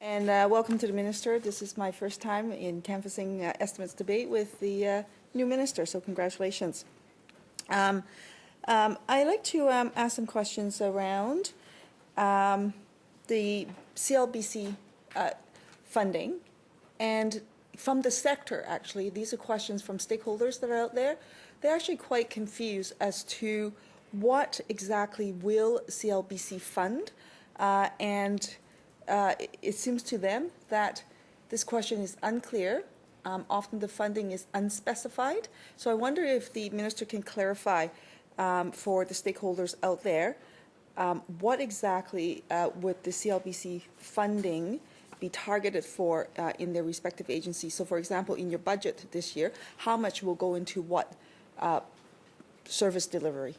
And welcome to the Minister. This is my first time in canvassing estimates debate with the new Minister, so congratulations. I'd like to ask some questions around the CLBC funding, and from the sector, actually. These are questions from stakeholders that are out there. They're actually quite confused as to what exactly will CLBC fund, and it seems to them that this question is unclear. Often the funding is unspecified. So I wonder if the Minister can clarify for the stakeholders out there what exactly would the CLBC funding be targeted for in their respective agencies. So for example, in your budget this year, how much will go into what service delivery?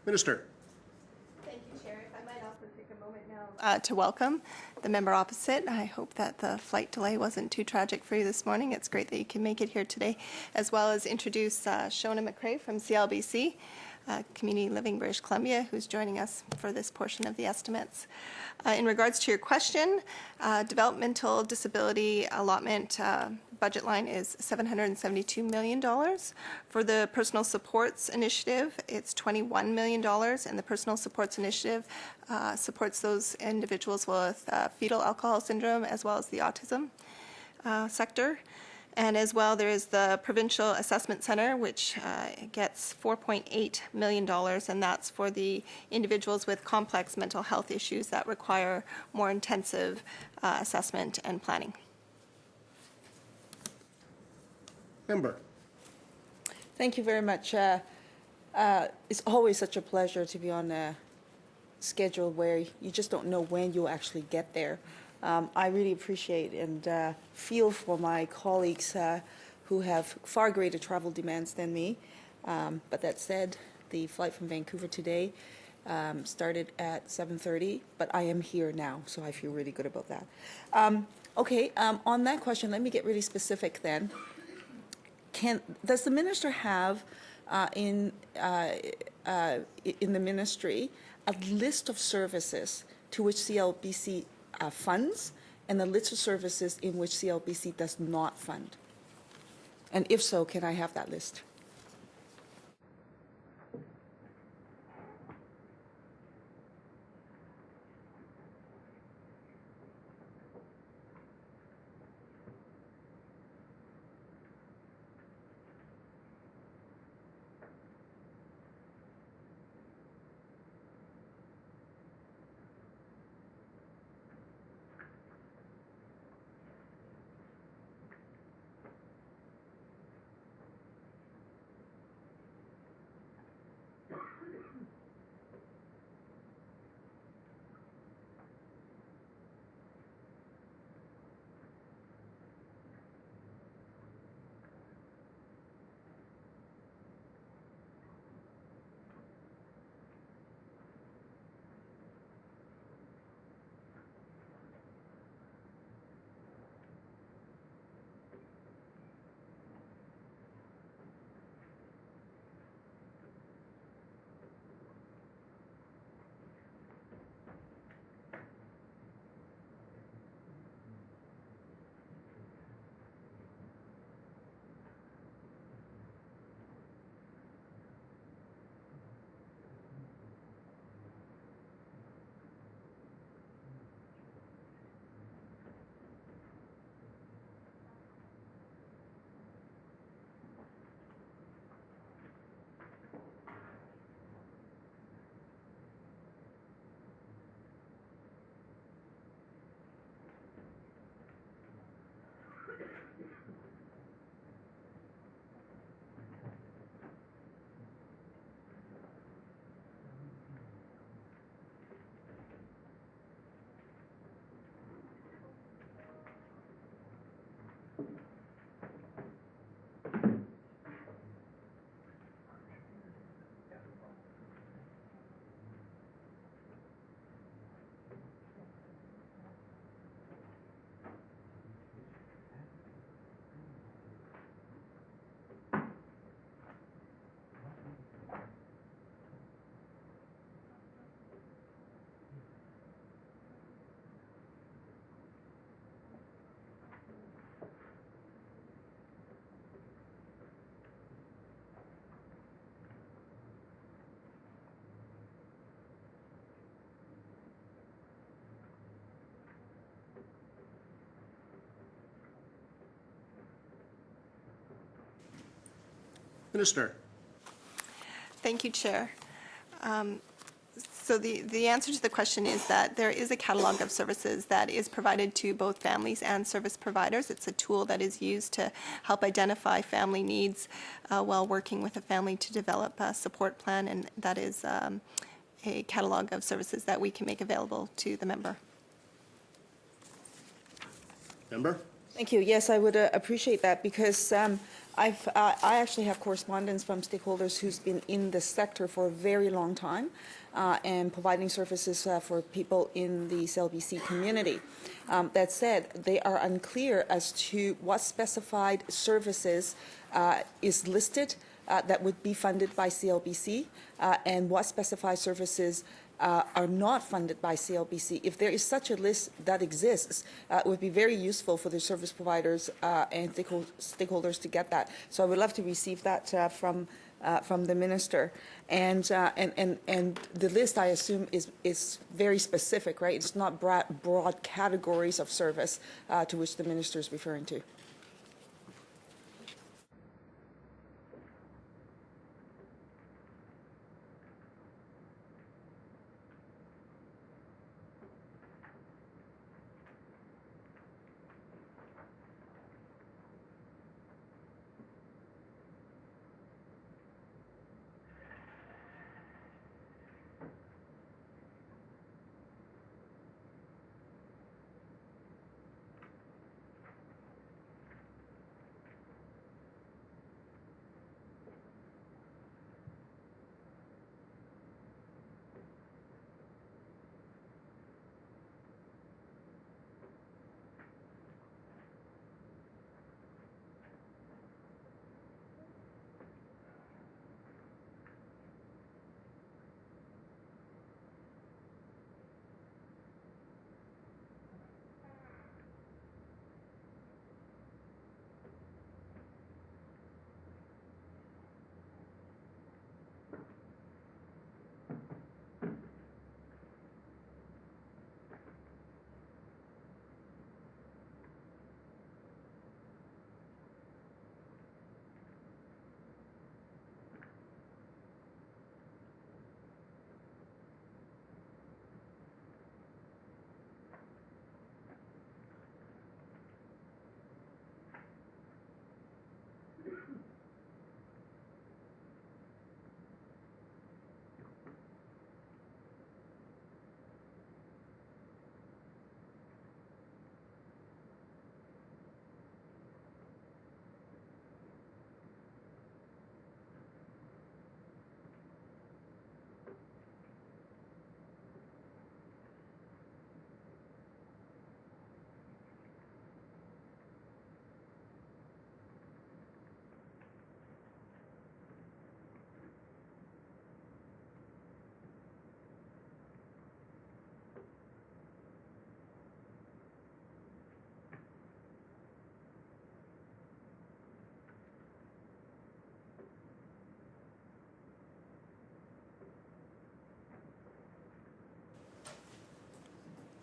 Minister. Thank you, Chair. If I might also take a moment now to welcome the member opposite. I hope that the flight delay wasn't too tragic for you this morning. It's great that you can make it here today, as well as introduce Shona McCrae from Clbc, Community Living British Columbia, who's joining us for this portion of the estimates. In regards to your question, developmental disability allotment budget line is $772 million. For the Personal Supports Initiative, it's $21 million, and the Personal Supports Initiative supports those individuals with fetal alcohol syndrome as well as the autism sector. And as well, there is the Provincial Assessment Center, which gets $4.8 million, and that's for the individuals with complex mental health issues that require more intensive assessment and planning. Member. Thank you very much. It's always such a pleasure to be on a schedule where you just don't know when you'll actually get there. I really appreciate and feel for my colleagues who have far greater travel demands than me. But that said, the flight from Vancouver today started at 7:30, but I am here now, so I feel really good about that. On that question, let me get really specific then. Does the minister have in the ministry a list of services to which Clbc funds and the list of services in which Clbc does not fund? And if so, can I have that list? Minister. Thank you, Chair. So the answer to the question is that there is a catalog of services that is provided to both families and service providers. It's a tool that is used to help identify family needs while working with a family to develop a support plan, and that is a catalog of services that we can make available to the member. Member. Thank you. Yes, I would appreciate that because I actually have correspondence from stakeholders who's been in the sector for a very long time and providing services for people in the Clbc community. That said, they are unclear as to what specified services is listed that would be funded by Clbc and what specified services are not funded by Clbc. If there is such a list that exists, it would be very useful for the service providers and stakeholders to get that. So I would love to receive that from the minister. And the list, I assume, is very specific, right? It's not broad categories of service to which the minister is referring to.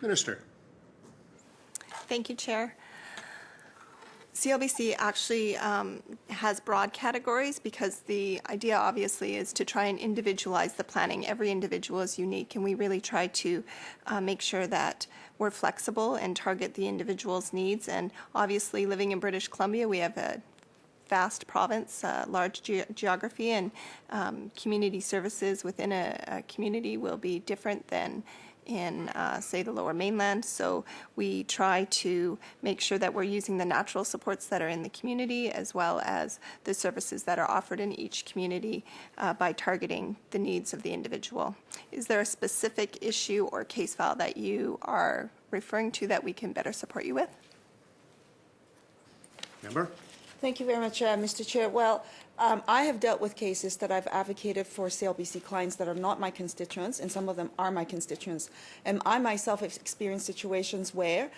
Minister. Thank you, Chair. CLBC actually has broad categories because the idea obviously is to try and individualize the planning. Every individual is unique, and we really try to make sure that we're flexible and target the individual's needs. And obviously, living in British Columbia, we have a vast province, large geography, and community services within a community will be different than in, say, the Lower Mainland. So we try to make sure that we're using the natural supports that are in the community as well as the services that are offered in each community by targeting the needs of the individual. Is there a specific issue or case file that you are referring to that we can better support you with? Member. Thank you very much, Mr. Chair. Well, I have dealt with cases that I've advocated for Clbc clients that are not my constituents, and some of them are my constituents. And I myself have experienced situations where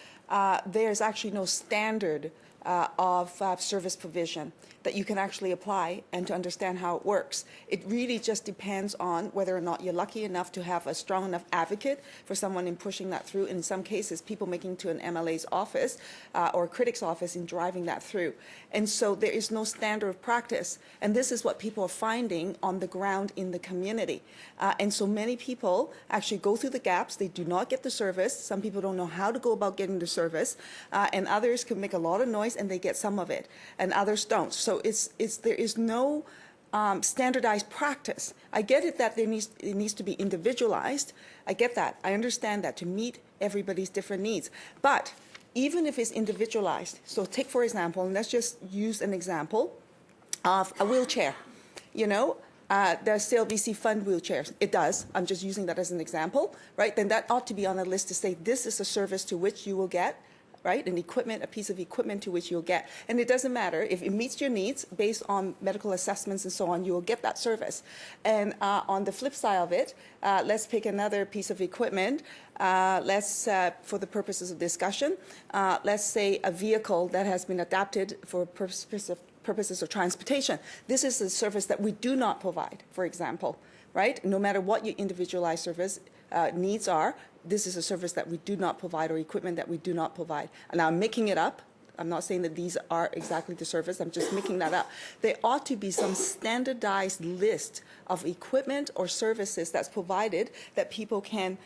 there's actually no standard of service provision that you can actually apply and to understand how it works. It really just depends on whether or not you're lucky enough to have a strong enough advocate for someone in pushing that through. In some cases, people making to an MLA's office or a critic's office in driving that through. And so there is no standard of practice. And this is what people are finding on the ground in the community. And so many people actually go through the gaps. They do not get the service. Some people don't know how to go about getting the service. And others can make a lot of noise and they get some of it. And others don't. So there is no standardized practice. I get it that it needs to be individualized. I get that. I understand that to meet everybody's different needs. But even if it's individualized, so take for example, and let's just use an example, of a wheelchair. You know, the Clbc fund wheelchairs. It does. I'm just using that as an example, right? Then that ought to be on a list to say this is a service to which you will get, right? A piece of equipment to which you'll get. And it doesn't matter if it meets your needs based on medical assessments and so on, you will get that service. And on the flip side of it, let's pick another piece of equipment. For the purposes of discussion, let's say a vehicle that has been adapted for purposes of transportation. This is a service that we do not provide, for example, right? No matter what your individualized service needs are, this is a service that we do not provide or equipment that we do not provide. And I'm making it up. I'm not saying that these are exactly the service. I'm just making that up. There ought to be some standardized list of equipment or services that's provided that people can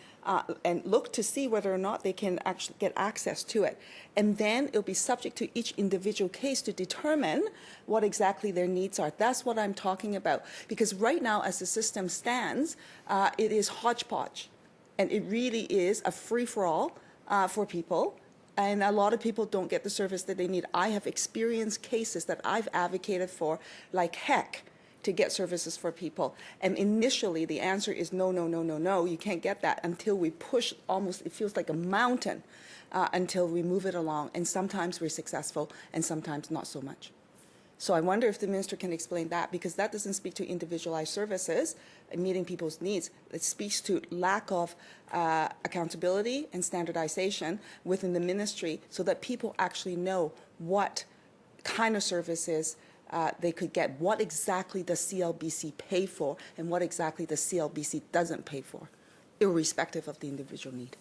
and look to see whether or not they can actually get access to it. And then it'll be subject to each individual case to determine what exactly their needs are. That's what I'm talking about. Because right now, as the system stands, it is hodgepodge. And it really is a free-for-all for people. And a lot of people don't get the service that they need. I have experienced cases that I've advocated for like heck to get services for people. And initially, the answer is no, no, no, no, no. You can't get that until we push almost, it feels like a mountain until we move it along. And sometimes we're successful and sometimes not so much. So I wonder if the minister can explain that, because that doesn't speak to individualized services and meeting people's needs. It speaks to lack of accountability and standardization within the ministry so that people actually know what kind of services they could get, what exactly does CLBC pay for, and what exactly the CLBC doesn't pay for, irrespective of the individual need.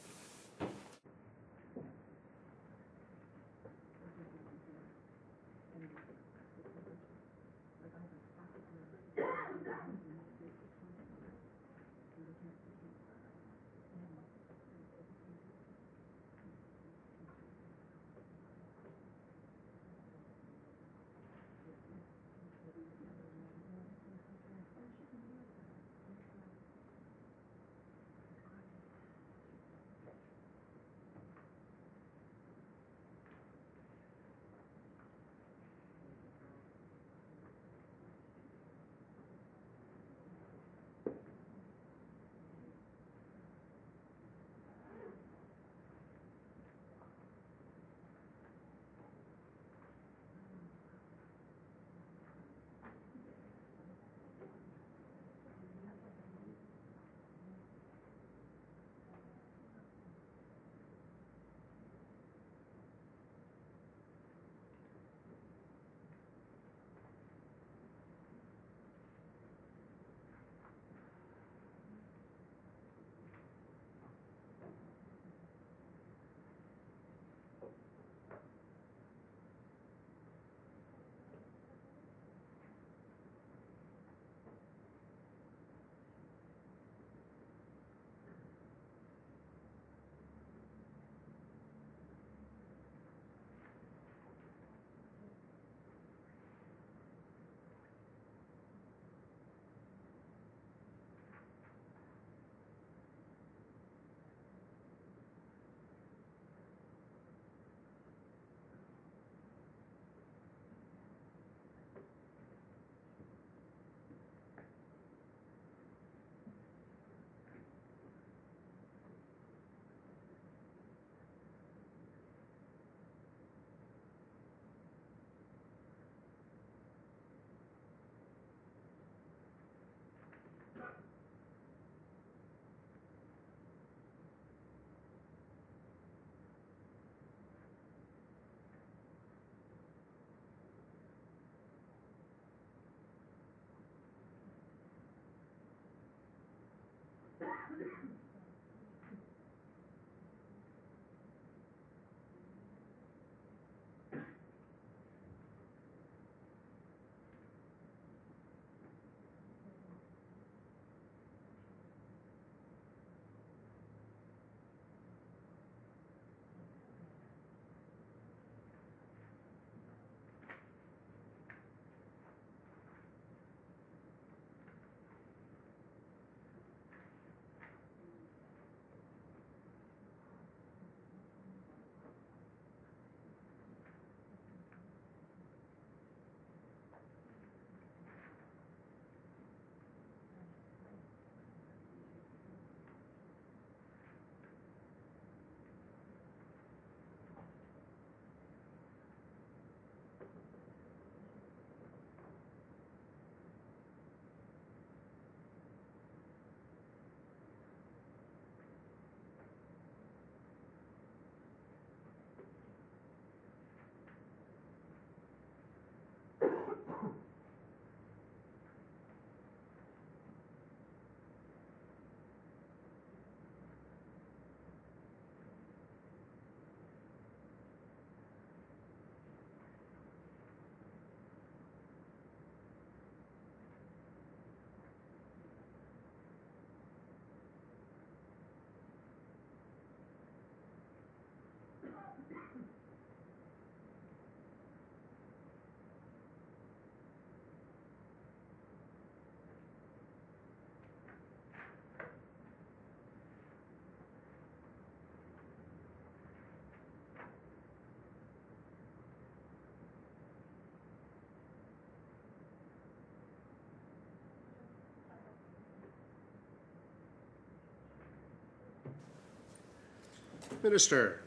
Minister.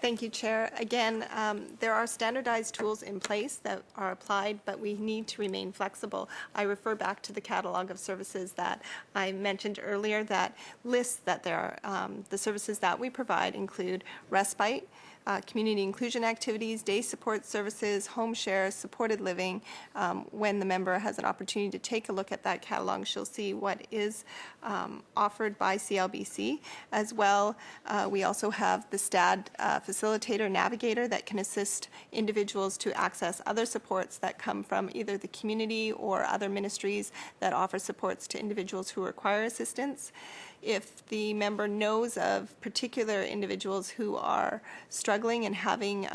Thank you, Chair. Again, there are standardized tools in place that are applied, but we need to remain flexible. I refer back to the catalog of services that I mentioned earlier that lists that there are, the services that we provide include respite, community inclusion activities, day support services, home share, supported living. When the member has an opportunity to take a look at that catalog, she'll see what is offered by CLBC. As well, we also have the STAD facilitator navigator that can assist individuals to access other supports that come from either the community or other ministries that offer supports to individuals who require assistance. If the member knows of particular individuals who are struggling and having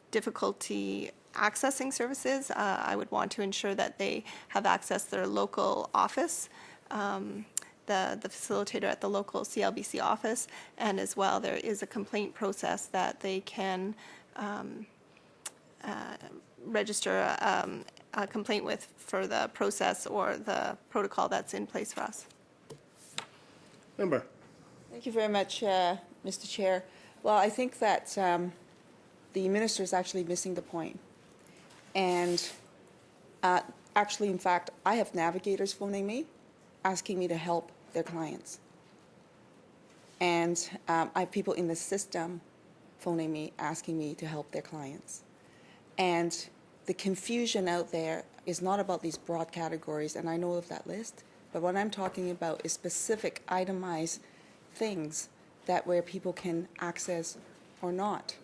difficulty accessing services, I would want to ensure that they have access to their local office, the facilitator at the local CLBC office, and as well there is a complaint process that they can register a complaint with for the process or the protocol that's in place for us. Member. Thank you very much, Mr. Chair. Well, I think that the minister is actually missing the point. And actually, in fact, I have navigators phoning me, asking me to help their clients. And I have people in the system phoning me, asking me to help their clients. And the confusion out there is not about these broad categories, and I know of that list, but what I'm talking about is specific itemized things that where people can access or not.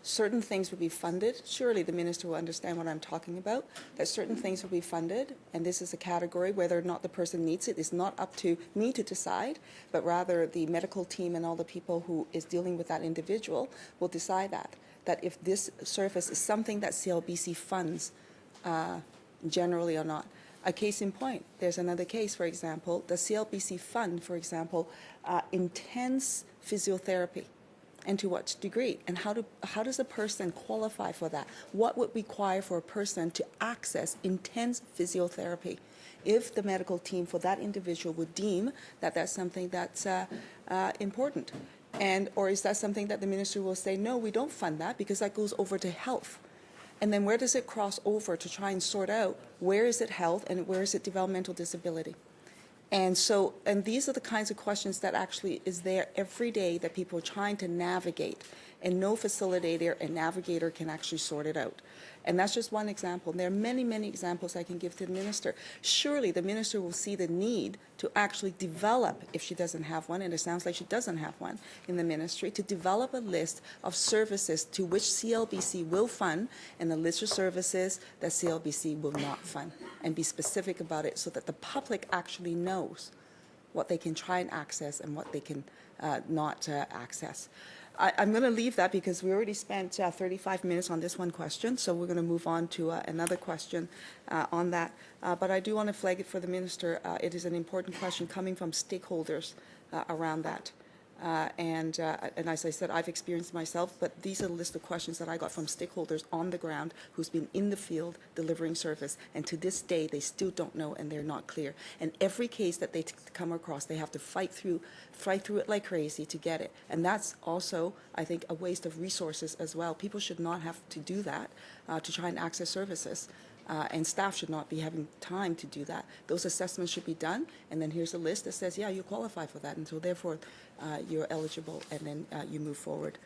Certain things will be funded. Surely the minister will understand what I'm talking about, that certain things will be funded, and this is a category. Whether or not the person needs it is not up to me to decide, but rather the medical team and all the people who is dealing with that individual will decide that if this service is something that CLBC funds generally or not. A case in point, there's another case, for example, the CLBC fund, for example, intense physiotherapy. And to what degree? And how does a person qualify for that? What would require for a person to access intense physiotherapy if the medical team for that individual would deem that that's something that's important? Or is that something that the minister will say, no, we don't fund that because that goes over to health? And then where does it cross over to try and sort out where is it health and where is it developmental disability? And these are the kinds of questions that actually is there every day that people are trying to navigate, and no facilitator and navigator can actually sort it out. And that's just one example. And there are many, many examples I can give to the minister. Surely the minister will see the need to actually develop, if she doesn't have one, and it sounds like she doesn't have one in the ministry, to develop a list of services to which CLBC will fund and a list of services that CLBC will not fund, and be specific about it so that the public actually knows what they can try and access and what they can not access. I'm going to leave that because we already spent 35 minutes on this one question, so we're going to move on to another question on that. But I do want to flag it for the minister. It is an important question coming from stakeholders around that. And as I said, I've experienced myself, but these are the list of questions that I got from stakeholders on the ground who's been in the field delivering service. And to this day, they still don't know and they're not clear. And every case that they come across, they have to fight through it like crazy to get it. And that's also, I think, a waste of resources as well. People should not have to do that to try and access services. And staff should not be having time to do that. Those assessments should be done, and then here's a list that says, yeah, you qualify for that, and so therefore you're eligible, and then you move forward.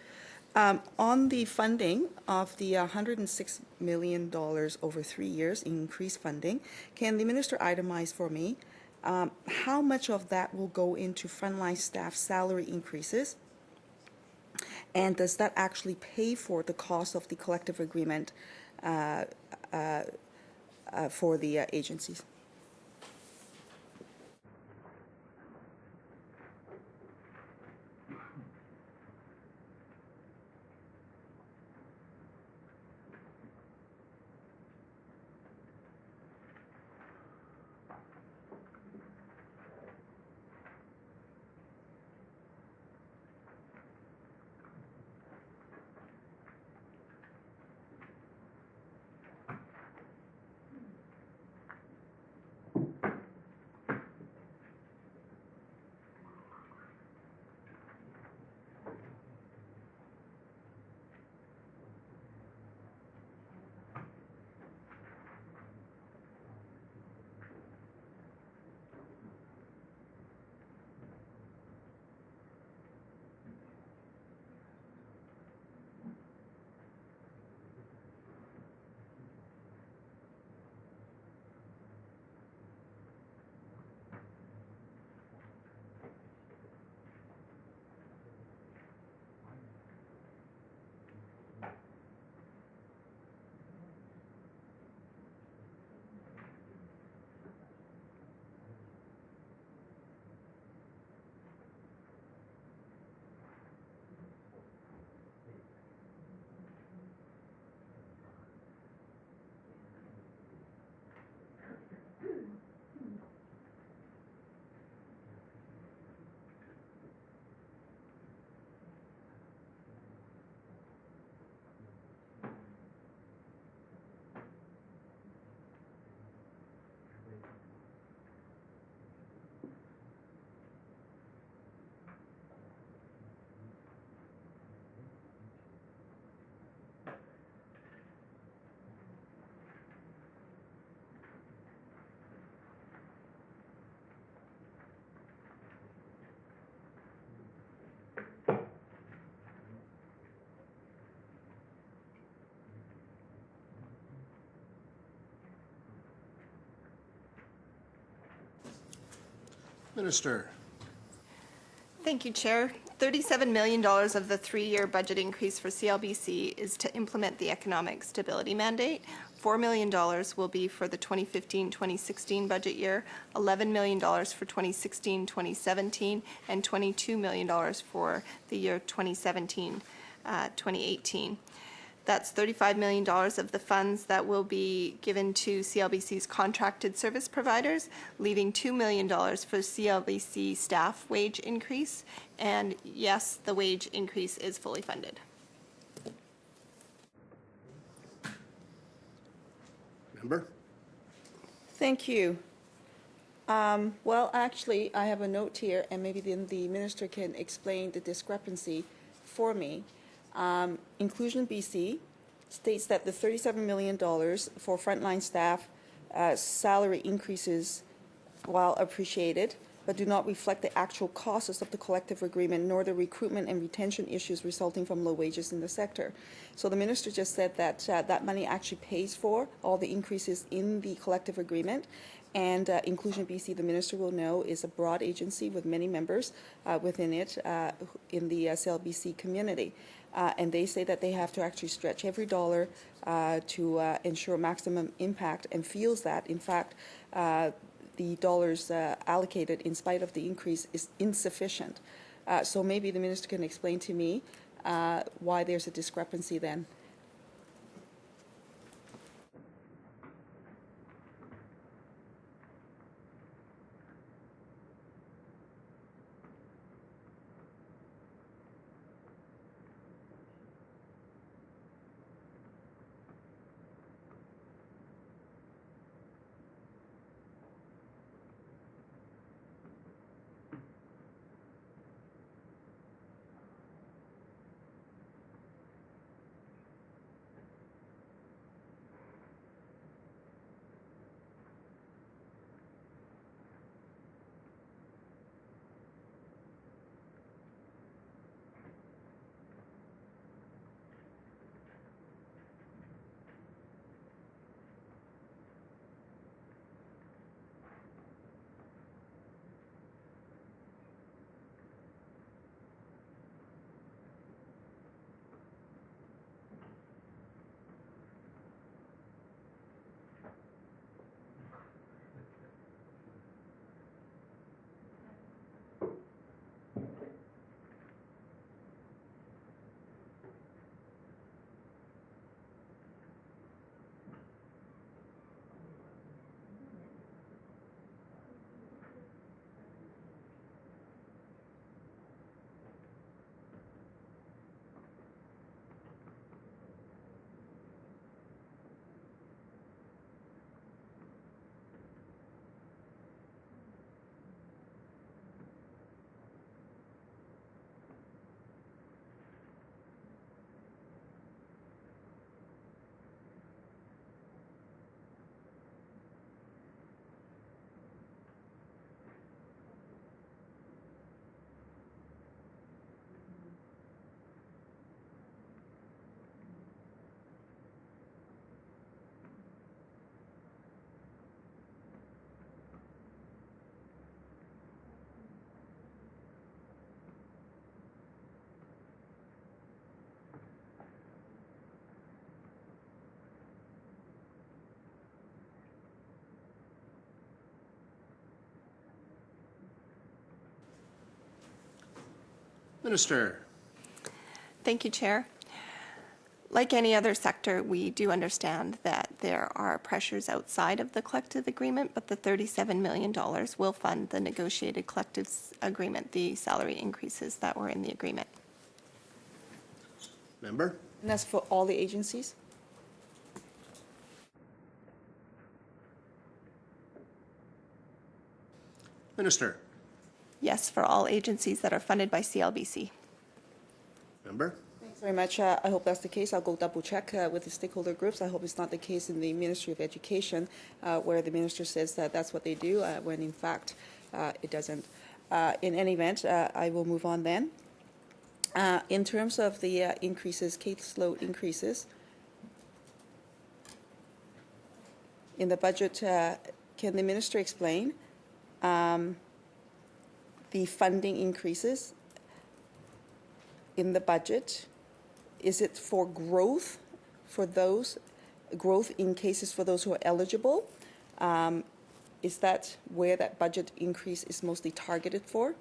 On the funding of the $106 million over 3 years in increased funding, can the minister itemize for me how much of that will go into frontline staff salary increases? And does that actually pay for the cost of the collective agreement for the agencies? Minister. Thank you, Chair. $37 million of the three-year budget increase for CLBC is to implement the economic stability mandate. $4 million will be for the 2015-2016 budget year, $11 million for 2016-2017, and $22 million for the year 2017-2018. That's $35 million of the funds that will be given to CLBC's contracted service providers, leaving $2 million for CLBC staff wage increase. And yes, the wage increase is fully funded. Member. Thank you. Well, actually, I have a note here, and maybe then the minister can explain the discrepancy for me. Inclusion BC states that the $37 million for frontline staff salary increases, while appreciated, but do not reflect the actual costs of the collective agreement nor the recruitment and retention issues resulting from low wages in the sector. So the minister just said that that money actually pays for all the increases in the collective agreement. And Inclusion BC, the minister will know, is a broad agency with many members within it in the CLBC community. And they say that they have to actually stretch every dollar to ensure maximum impact, and feels that, in fact, the dollars allocated in spite of the increase is insufficient. So maybe the minister can explain to me why there's a discrepancy then. Minister. Thank you, Chair. Like any other sector, we do understand that there are pressures outside of the collective agreement, but the $37 million will fund the negotiated collective agreement, the salary increases that were in the agreement. Member. And that's for all the agencies? Minister. Yes, for all agencies that are funded by CLBC. Member. Thanks very much. I hope that's the case. I'll go double check with the stakeholder groups. I hope it's not the case in the Ministry of Education where the minister says that that's what they do when in fact it doesn't. In any event, I will move on then. In terms of the increases, caseload increases, in the budget, can the minister explain the funding increases in the budget, is it for growth growth in cases for those who are eligible? Is that where that budget increase is mostly targeted for?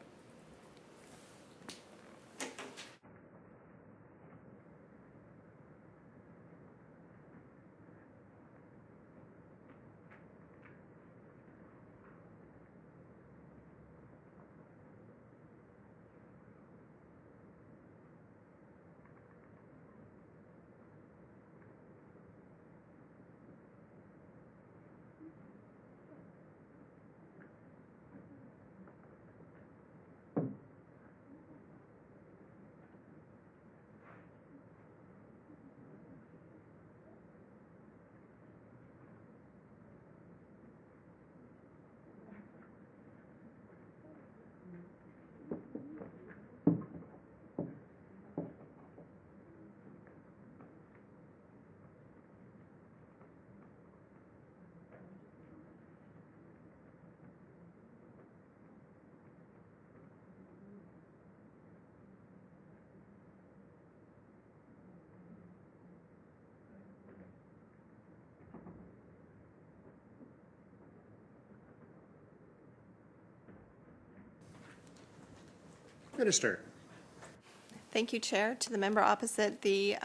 Minister. Thank you, Chair. To the member opposite, the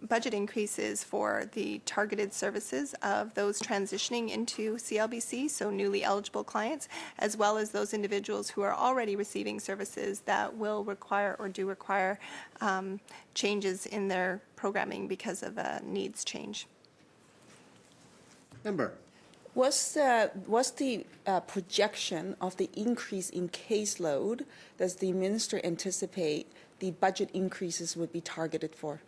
budget increases for the targeted services of those transitioning into CLBC, so newly eligible clients, as well as those individuals who are already receiving services that will require or do require changes in their programming because of a needs change. Member. What's the projection of the increase in caseload? Does the minister anticipate the budget increases would be targeted for?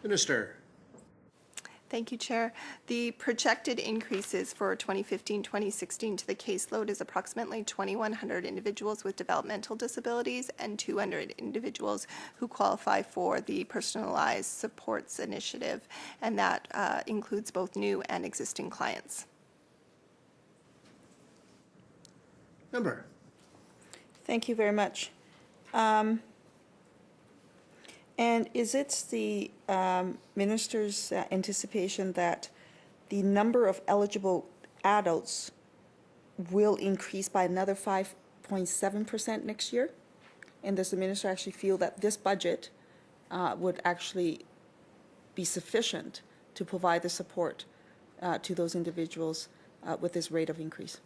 Minister. Thank you, Chair. The projected increases for 2015-2016 to the caseload is approximately 2,100 individuals with developmental disabilities and 200 individuals who qualify for the Personalized Supports Initiative, and that includes both new and existing clients. Member. Thank you very much. And is it the minister's anticipation that the number of eligible adults will increase by another 5.7% next year? And does the minister actually feel that this budget would actually be sufficient to provide the support to those individuals with this rate of increase?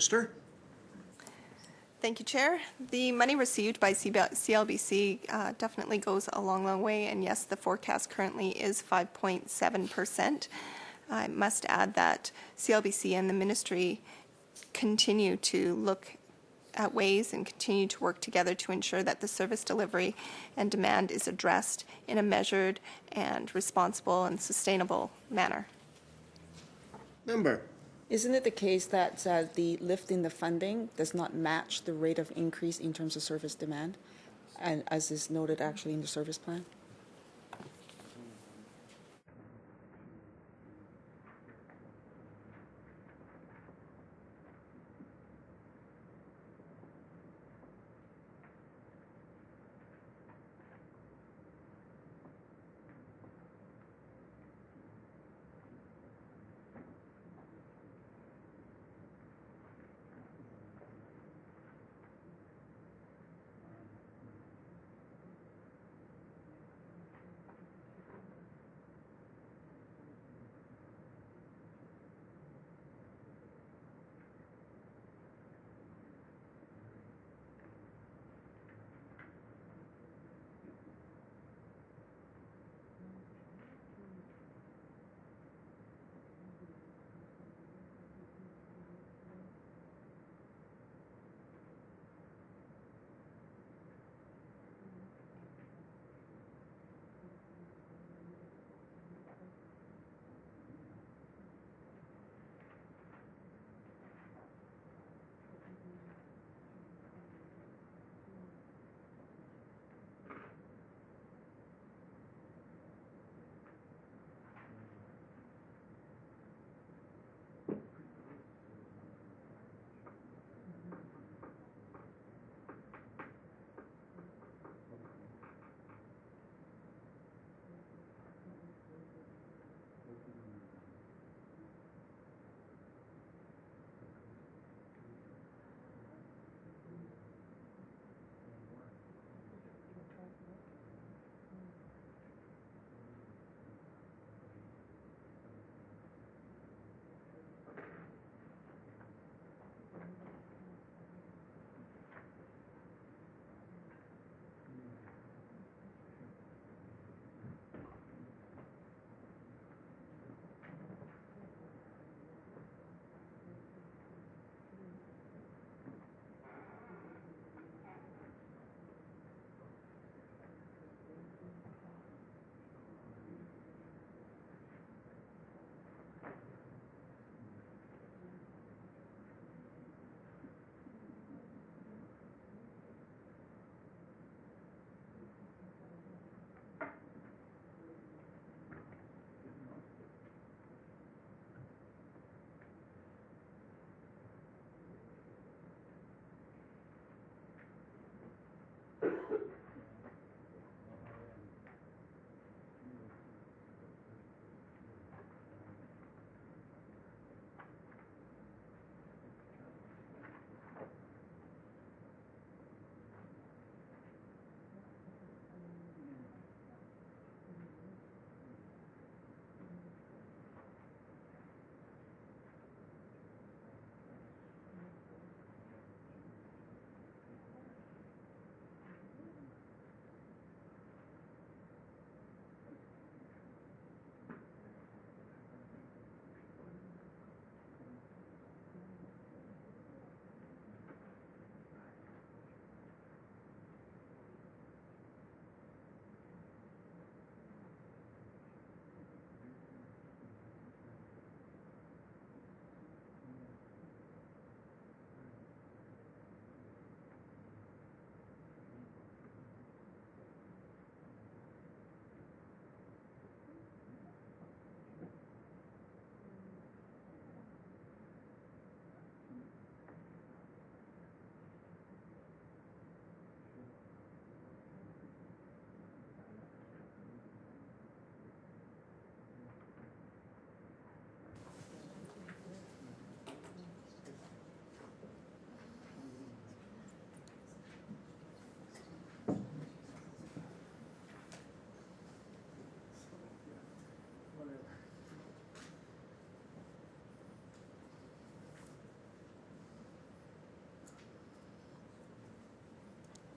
Minister. Thank you, Chair. The money received by CLBC definitely goes a long way, and yes, the forecast currently is 5.7%. I must add that CLBC and the Ministry continue to look at ways and continue to work together to ensure that the service delivery and demand is addressed in a measured and responsible and sustainable manner. Member. Isn't it the case that the lift in the funding does not match the rate of increase in terms of service demand, and as is noted actually in the service plan?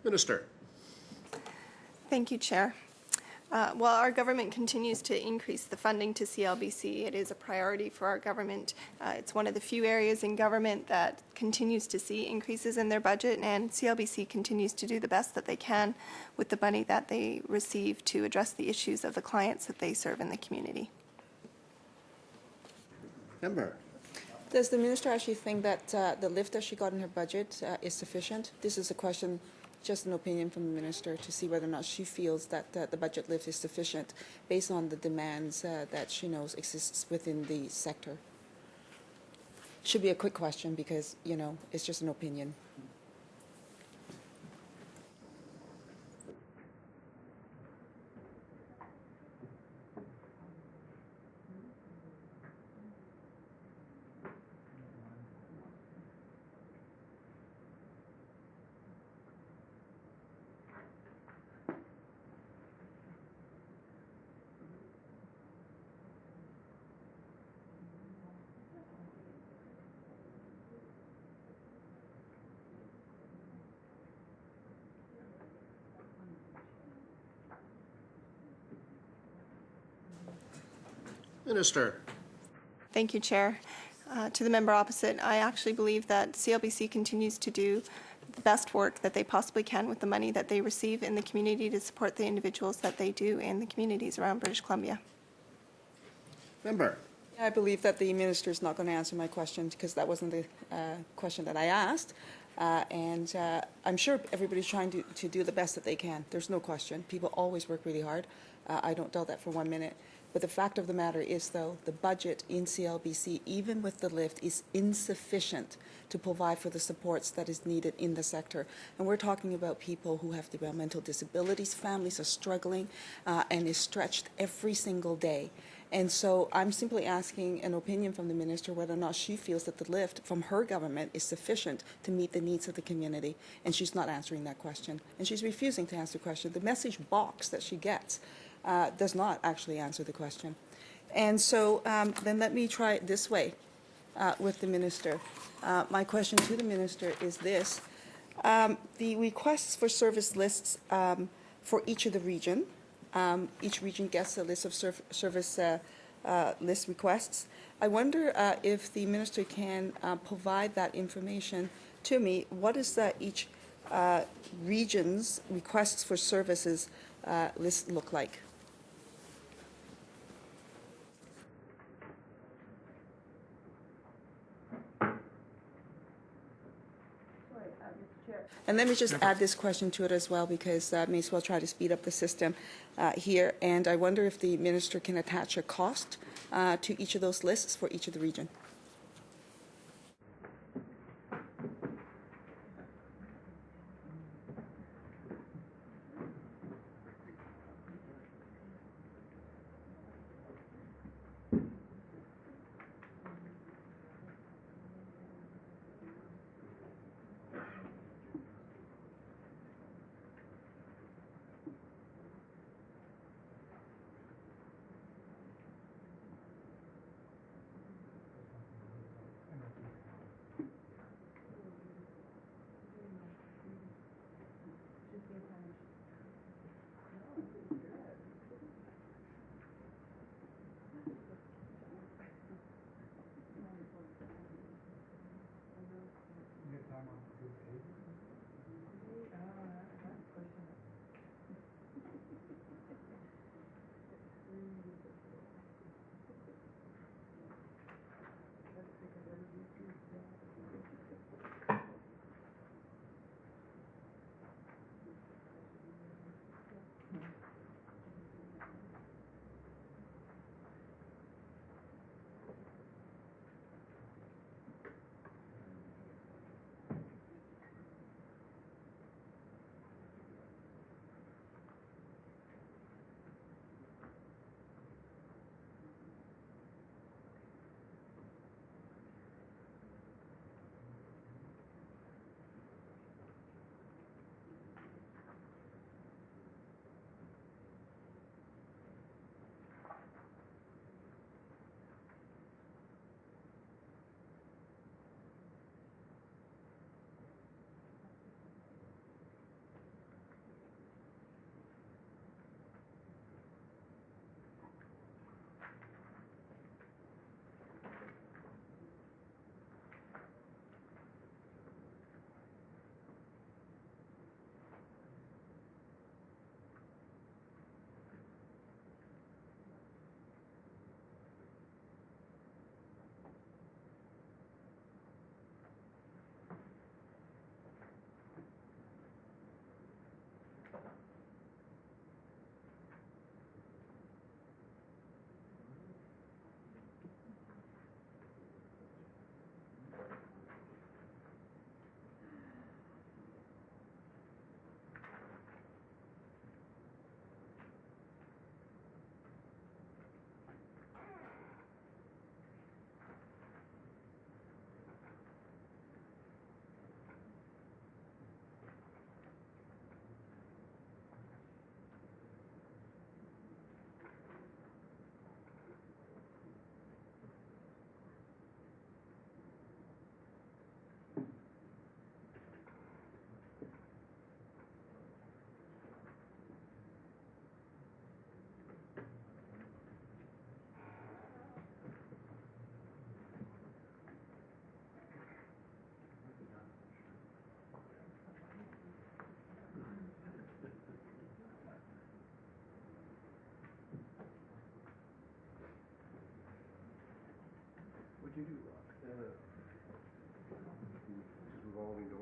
Minister. Thank you, Chair. While our government continues to increase the funding to CLBC, it is a priority for our government. It's one of the few areas in government that continues to see increases in their budget, and CLBC continues to do the best that they can with the money that they receive to address the issues of the clients that they serve in the community. Member. Does the minister actually think that the lift that she got in her budget is sufficient? This is a question, just an opinion from the minister, to see whether or not she feels that the budget lift is sufficient based on the demands that she knows exists within the sector. Should be a quick question because, you know, it's just an opinion. Minister. Thank you, Chair. To the member opposite, I actually believe that CLBC continues to do the best work that they possibly can with the money that they receive in the community to support the individuals that they do in the communities around British Columbia. Member. I believe that the minister is not going to answer my question because that wasn't the question that I asked. I'm sure everybody's trying to do the best that they can. There's no question. People always work really hard. I don't doubt that for 1 minute. But the fact of the matter is, though, the budget in CLBC, even with the lift, is insufficient to provide for the supports that is needed in the sector. And we're talking about people who have developmental disabilities, families are struggling, and is stretched every single day. And so I'm simply asking an opinion from the minister whether or not she feels that the lift from her government is sufficient to meet the needs of the community. And she's not answering that question. And she's refusing to answer the question. The message box that she gets does not actually answer the question. And so then let me try it this way with the minister. My question to the minister is this. The requests for service lists for each of the region, each region gets a list of service list requests. I wonder if the minister can provide that information to me. What does each region's requests for services list look like? And let me just add this question to it as well, because I may as well try to speed up the system here. And I wonder if the minister can attach a cost to each of those lists for each of the region. revolving door.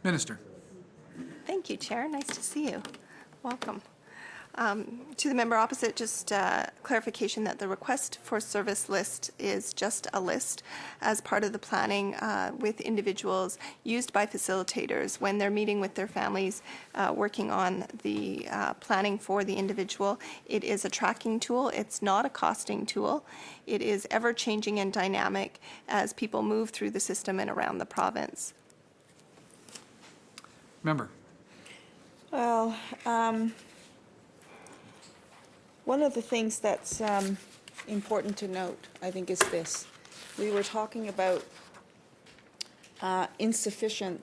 Minister. Thank you, Chair. Nice to see you. Welcome. To the member opposite, just clarification that the request for service list is just a list as part of the planning with individuals used by facilitators when they're meeting with their families, working on the planning for the individual. It is a tracking tool. It's not a costing tool. It is ever changing and dynamic as people move through the system and around the province. Member. Well, one of the things that's important to note, I think, is this. We were talking about insufficient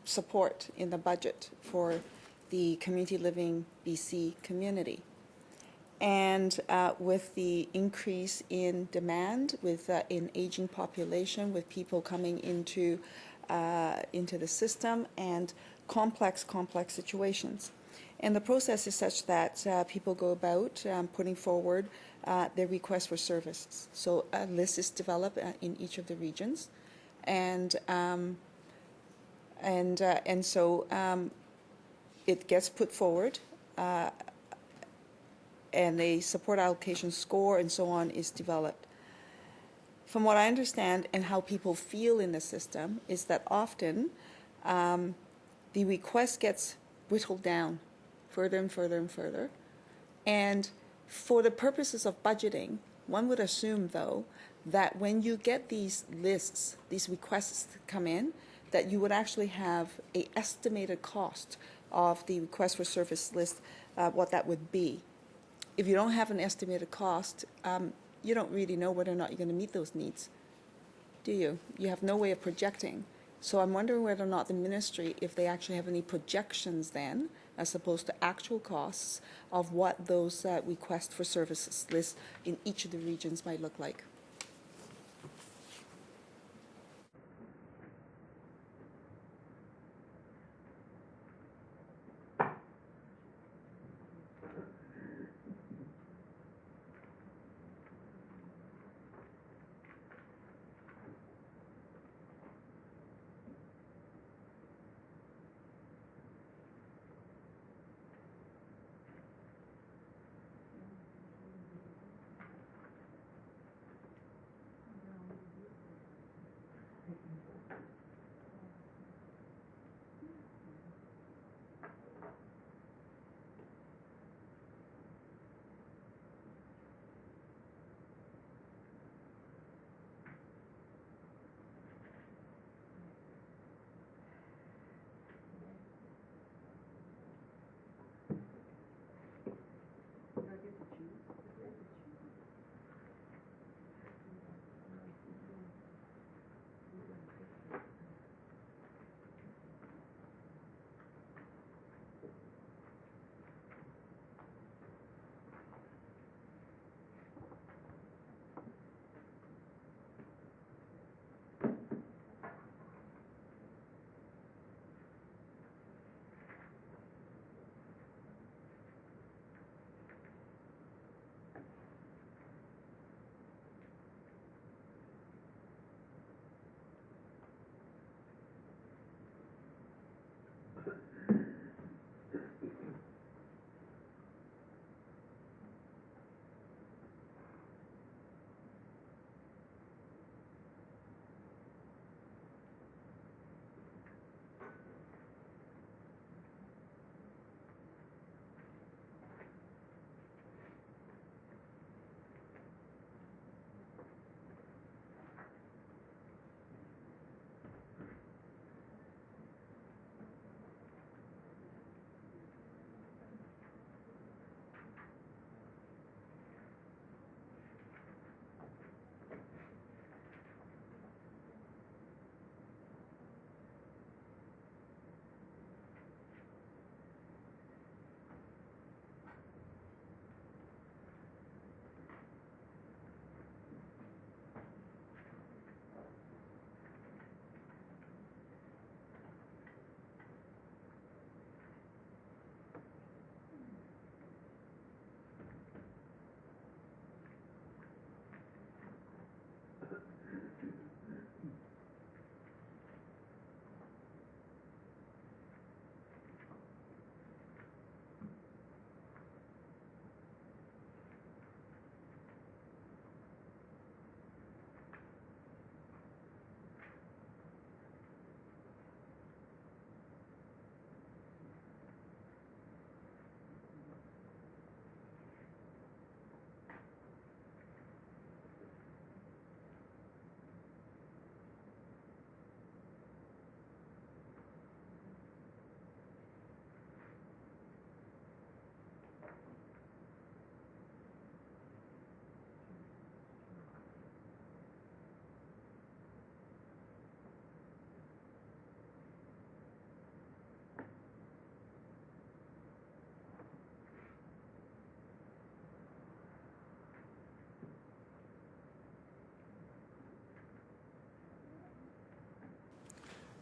support in the budget for the Community Living BC community. And with the increase in demand, with an aging population, with people coming into the system, and complex situations. And the process is such that people go about putting forward their request for services. So a list is developed in each of the regions, and so it gets put forward, and a support allocation score and so on is developed. From what I understand and how people feel in the system is that often the request gets whittled down further and further and further. And for the purposes of budgeting, one would assume, though, that when you get these lists, these requests come in, that you would actually have an estimated cost of the request for service list, what that would be. If you don't have an estimated cost, you don't really know whether or not you're going to meet those needs, do you? You have no way of projecting. So I'm wondering whether or not the ministry, if they actually have any projections then as opposed to actual costs of what those requests for services lists in each of the regions might look like.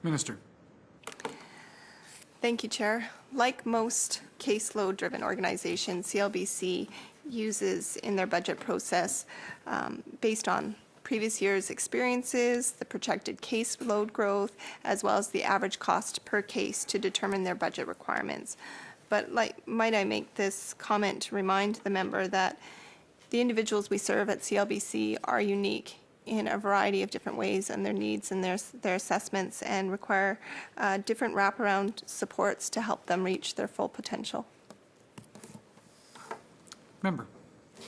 Minister. Thank you, Chair. Like most caseload-driven organizations, CLBC uses in their budget process based on previous year's experiences, the projected caseload growth, as well as the average cost per case to determine their budget requirements. But might I make this comment to remind the member that the individuals we serve at CLBC are unique in a variety of different ways, and their needs and their assessments and require different wraparound supports to help them reach their full potential. Member.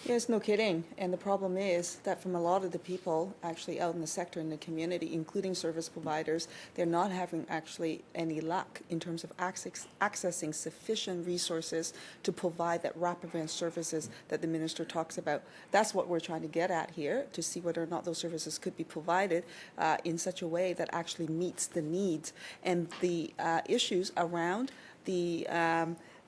Yes, no kidding. And the problem is that from a lot of the people actually out in the sector, in the community, including service providers, they're not having actually any luck in terms of accessing sufficient resources to provide that wraparound services that the minister talks about. That's what we're trying to get at here, to see whether or not those services could be provided in such a way that actually meets the needs and the issues around the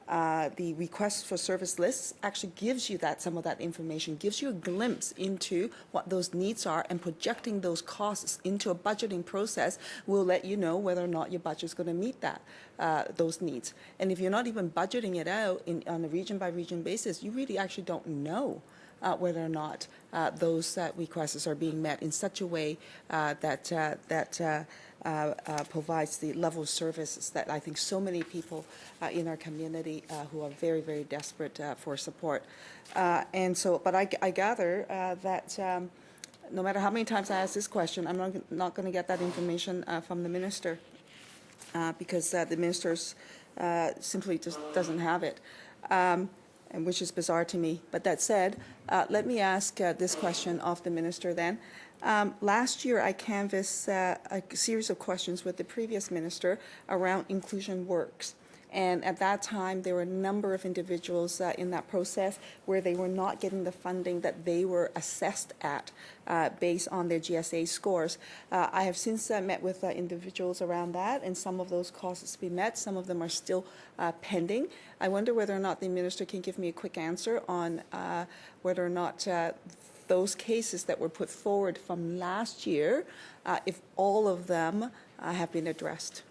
the request for service lists actually gives you some of that information, gives you a glimpse into what those needs are, and projecting those costs into a budgeting process will let you know whether or not your budget is going to meet those needs. And if you're not even budgeting it out on a region-by-region basis, you really actually don't know whether or not those requests are being met in such a way that provides the level of services that I think so many people in our community who are very, very desperate for support. But I gather that no matter how many times I ask this question, I'm not going to get that information from the minister because the minister simply just doesn't have it. And which is bizarre to me. But that said, let me ask this question of the minister then. Last year, I canvassed a series of questions with the previous minister around inclusion works. And at that time, there were a number of individuals in that process where they were not getting the funding that they were assessed at based on their GSA scores. I have since met with individuals around that, and some of those costs have been met. Some of them are still pending. I wonder whether or not the minister can give me a quick answer on whether or not those cases that were put forward from last year, if all of them have been addressed.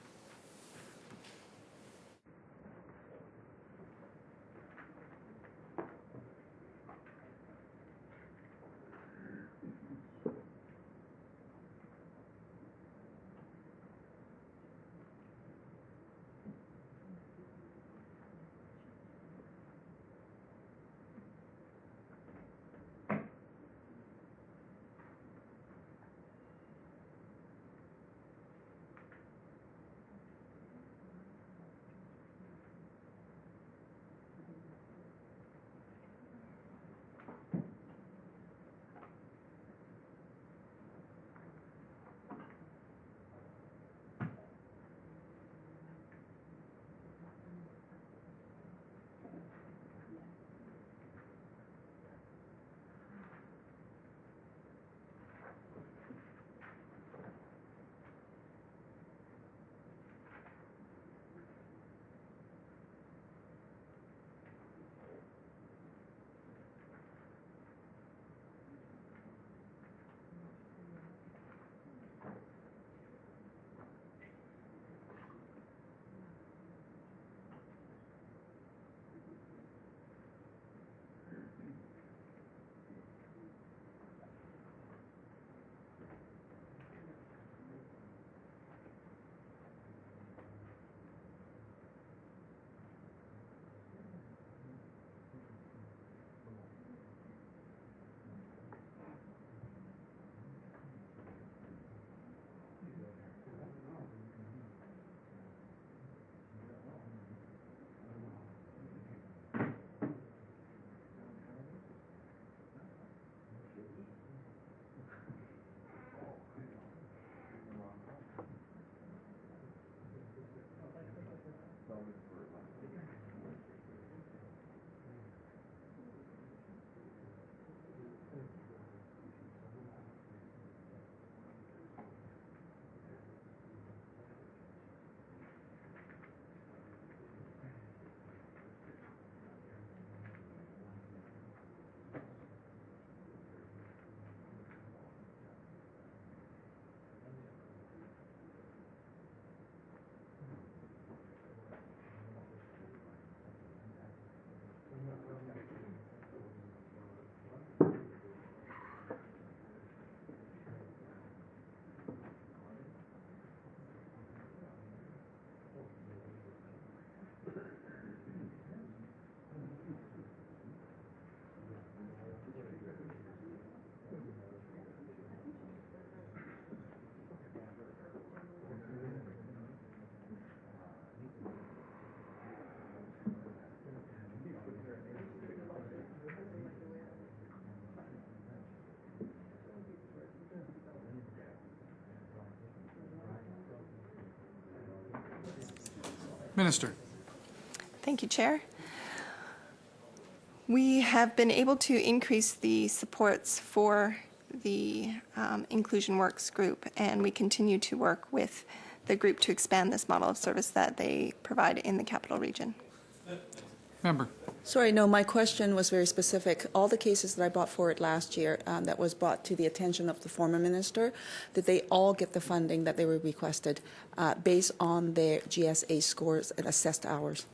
Minister. Thank you, Chair. We have been able to increase the supports for the Inclusion Works group, and we continue to work with the group to expand this model of service that they provide in the capital region. Member. Sorry, no, my question was very specific. All the cases that I brought forward last year that was brought to the attention of the former minister, did they all get the funding that they were requested based on their GSA scores and assessed hours?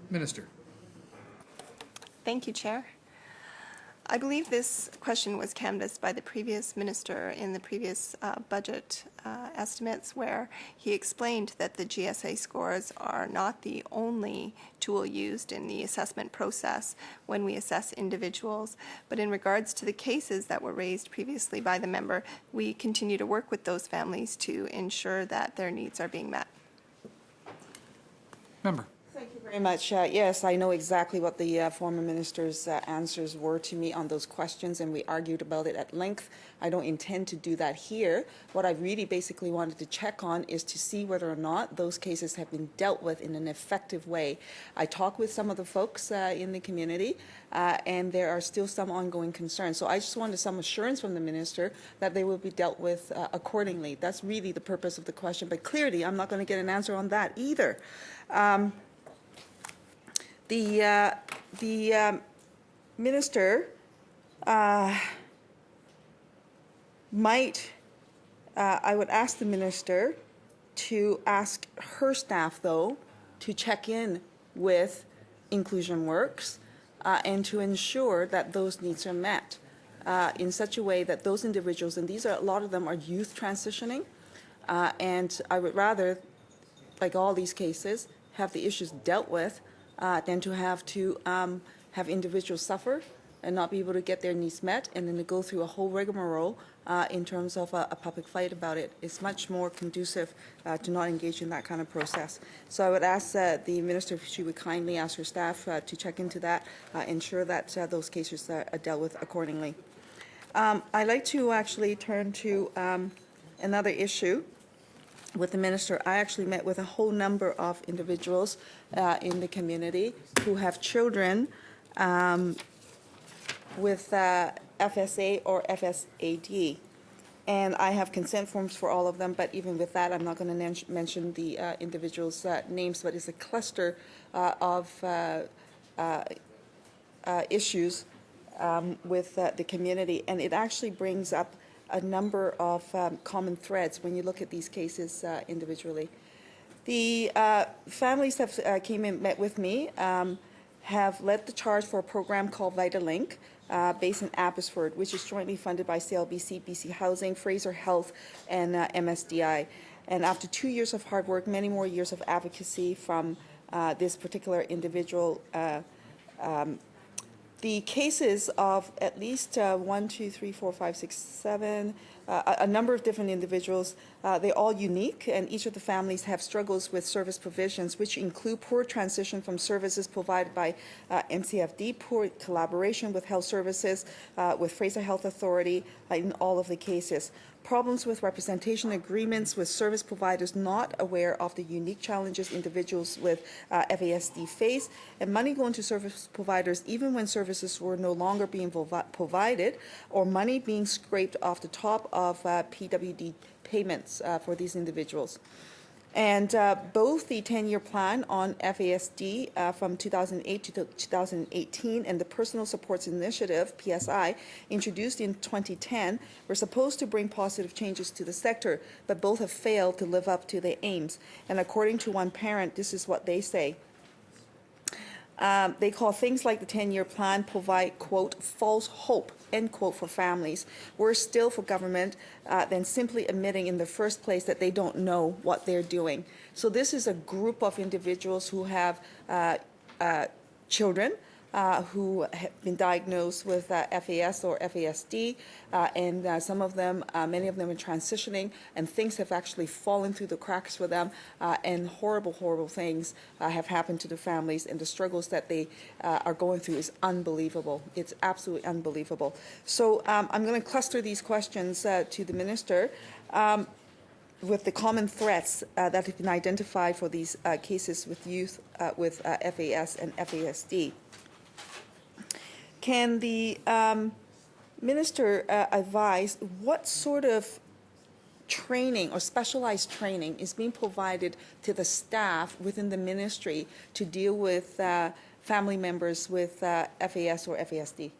Minister. Thank you, Chair. I believe this question was canvassed by the previous minister in the previous budget estimates, where he explained that the GSA scores are not the only tool used in the assessment process when we assess individuals, but in regards to the cases that were raised previously by the member, we continue to work with those families to ensure that their needs are being met. Member. Thank you very much. Yes, I know exactly what the former minister's answers were to me on those questions, and we argued about it at length. I don't intend to do that here. What I really basically wanted to check on is to see whether or not those cases have been dealt with in an effective way. I talked with some of the folks in the community, and there are still some ongoing concerns. So I just wanted some assurance from the minister that they will be dealt with accordingly. That's really the purpose of the question. But clearly, I'm not going to get an answer on that either. The minister I would ask the minister to ask her staff, though, to check in with Inclusion Works and to ensure that those needs are met in such a way that those individuals, and a lot of them are youth transitioning, and I would rather, like all these cases, have the issues dealt with than to have individuals suffer and not be able to get their needs met, and then to go through a whole rigmarole in terms of a public fight about it. It's much more conducive to not engage in that kind of process. So I would ask the minister if she would kindly ask her staff to check into that, ensure that those cases are dealt with accordingly. I'd like to actually turn to another issue with the minister. I actually met with a whole number of individuals in the community who have children with FSA or FSAD. And I have consent forms for all of them, but even with that, I'm not going to mention the individuals' names, but it's a cluster of issues with the community. And it actually brings up a number of common threads when you look at these cases individually. The families have came and met with me, have led the charge for a program called VitaLink, based in Abbotsford, which is jointly funded by Clbc, BC Housing, Fraser Health, and MSDI. And after 2 years of hard work, many more years of advocacy from this particular individual, the cases of at least 1, 2, 3, 4, 5, 6, 7, a number of different individuals, they're all unique, and each of the families have struggles with service provisions, which include poor transition from services provided by MCFD, poor collaboration with health services, with Fraser Health Authority in all of the cases. Problems with representation agreements with service providers not aware of the unique challenges individuals with FASD face, and money going to service providers even when services were no longer being provided, or money being scraped off the top of PWD payments for these individuals. And both the 10-year plan on FASD from 2008 to 2018 and the Personal Supports Initiative, PSI, introduced in 2010, were supposed to bring positive changes to the sector, but both have failed to live up to their aims. And according to one parent, this is what they say. They call things like the 10-year plan provide, quote, false hope, end quote, for families. Worse still for government than simply admitting in the first place that they don't know what they're doing. So this is a group of individuals who have children who have been diagnosed with FAS or FASD, and some of them, many of them are transitioning, and things have actually fallen through the cracks for them, and horrible, horrible things have happened to the families, and the struggles that they are going through is unbelievable. It's absolutely unbelievable. So I'm going to cluster these questions to the minister with the common threats that have been identified for these cases with youth with FAS and FASD. Can the minister advise what sort of training or specialized training is being provided to the staff within the ministry to deal with family members with FAS or FASD?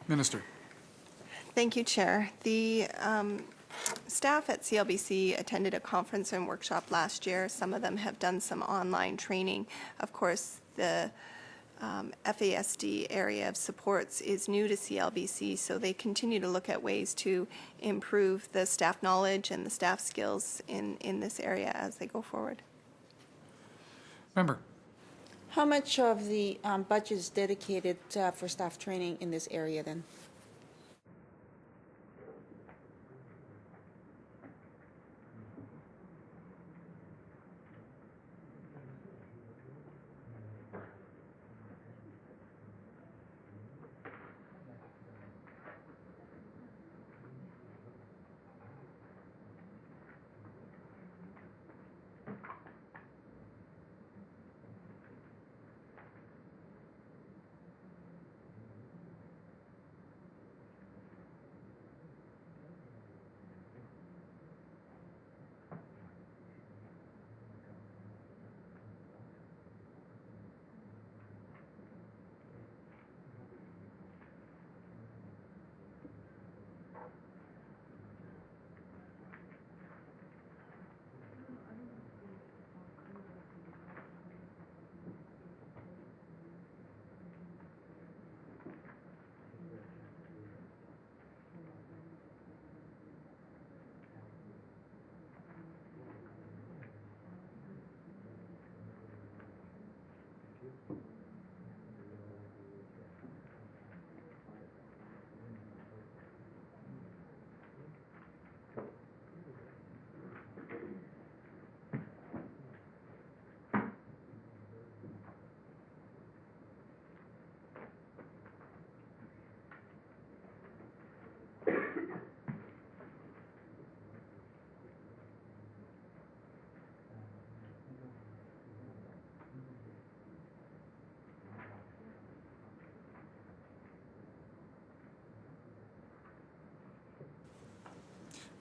Minister. Thank you, Chair. The staff at CLBC attended a conference and workshop last year. Some of them have done some online training. Of course, the FASD area of supports is new to CLBC, so they continue to look at ways to improve the staff knowledge and the staff skills in this area as they go forward. Member. How much of the budget is dedicated for staff training in this area then?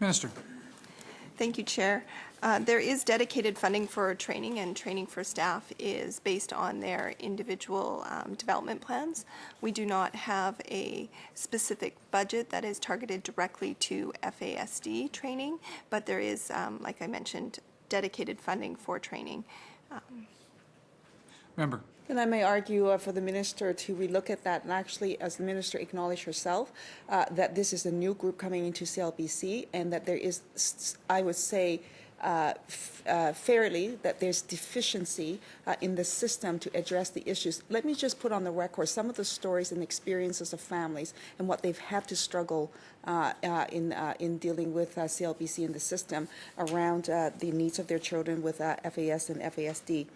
Minister. Thank you, Chair. There is dedicated funding for training, and training for staff is based on their individual development plans. We do not have a specific budget that is targeted directly to FASD training, but there is, like I mentioned, dedicated funding for training. Member. And I may argue for the minister to relook at that, and actually, as the minister acknowledged herself, that this is a new group coming into CLBC, and that there is, I would say, fairly that there's deficiency in the system to address the issues. Let me just put on the record some of the stories and experiences of families and what they've had to struggle in dealing with CLBC in the system around the needs of their children with FAS and FASD.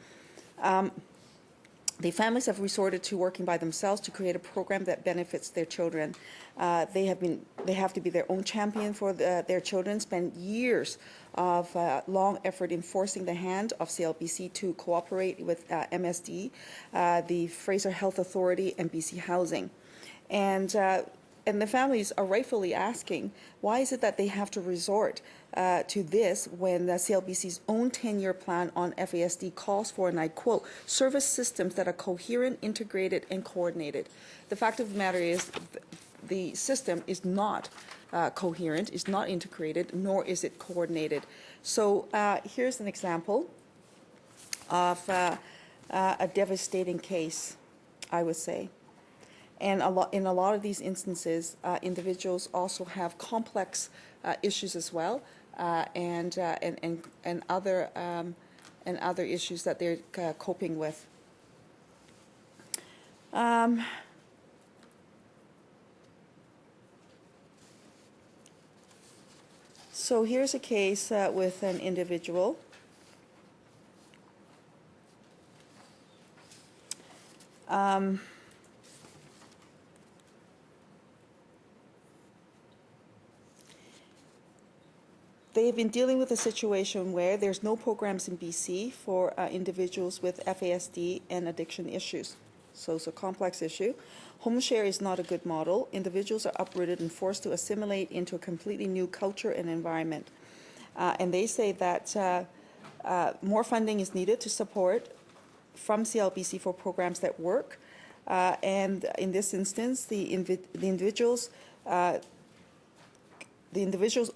The families have resorted to working by themselves to create a program that benefits their children. They have to be their own champion for their children, spend years of long effort in forcing the hand of CLBC to cooperate with MSD, the Fraser Health Authority, and BC Housing. And the families are rightfully asking, why is it that they have to resort to this when the CLBC's own 10-year plan on FASD calls for, and I quote, service systems that are coherent, integrated, and coordinated. The fact of the matter is the system is not coherent, is not integrated, nor is it coordinated. So here's an example of a devastating case, I would say. And in a lot of these instances, individuals also have complex issues as well, and other issues that they're coping with. So here's a case with an individual. They have been dealing with a situation where there's no programs in BC for individuals with FASD and addiction issues. So it's a complex issue. Home share is not a good model. Individuals are uprooted and forced to assimilate into a completely new culture and environment. And they say that more funding is needed to support from CLBC for programs that work. And in this instance, the individuals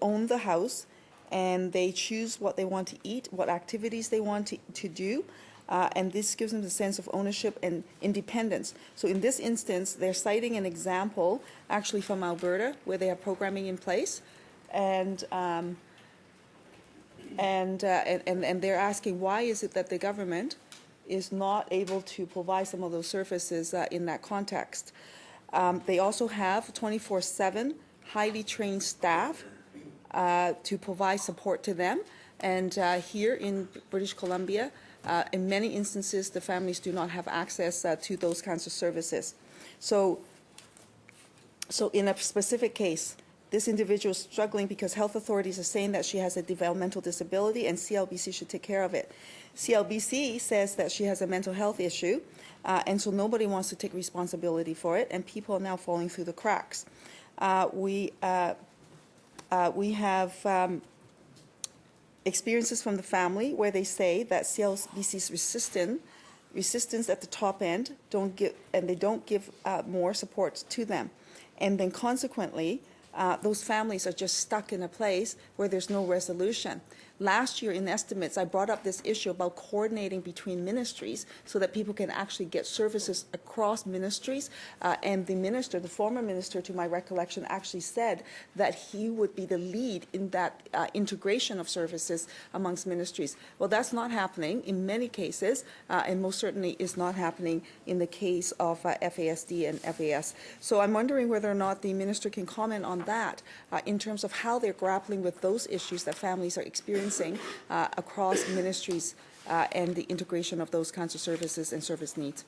own the house, and they choose what they want to eat, what activities they want to do, and this gives them a sense of ownership and independence. So in this instance, they're citing an example actually from Alberta where they have programming in place, and they're asking, why is it that the government is not able to provide some of those services in that context? They also have 24/7 highly trained staff to provide support to them. And here in British Columbia, in many instances, the families do not have access to those kinds of services. So in a specific case, this individual is struggling because health authorities are saying that she has a developmental disability and CLBC should take care of it. CLBC says that she has a mental health issue, and so nobody wants to take responsibility for it, and people are now falling through the cracks. We have experiences from the family where they say that CLBC's resistance at the top end don't give more support to them, and then consequently those families are just stuck in a place where there's no resolution. Last year in estimates, I brought up this issue about coordinating between ministries so that people can actually get services across ministries. And the minister, the former minister, to my recollection, actually said that he would be the lead in that integration of services amongst ministries. Well, that's not happening in many cases, and most certainly is not happening in the case of FASD and FAS. So I'm wondering whether or not the minister can comment on that in terms of how they're grappling with those issues that families are experiencing across ministries and the integration of those kinds of services and service needs.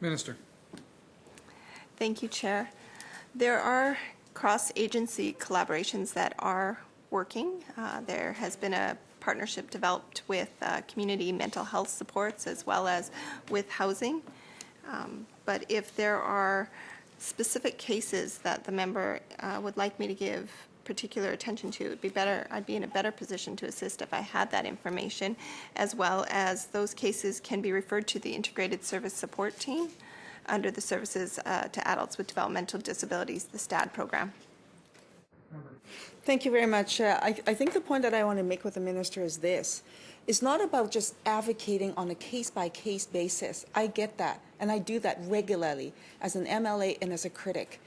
Minister. Thank you, Chair. There are cross-agency collaborations that are working. There has been a partnership developed with community mental health supports as well as with housing. But if there are specific cases that the member would like me to give particular attention to, it'd be better, I'd be in a better position to assist if I had that information, as well as those cases can be referred to the Integrated Service Support Team under the Services to Adults with Developmental Disabilities, the STAD program. Thank you very much. I think the point that I want to make with the minister is this. It's not about just advocating on a case-by-case basis. I get that, and I do that regularly as an MLA and as a critic.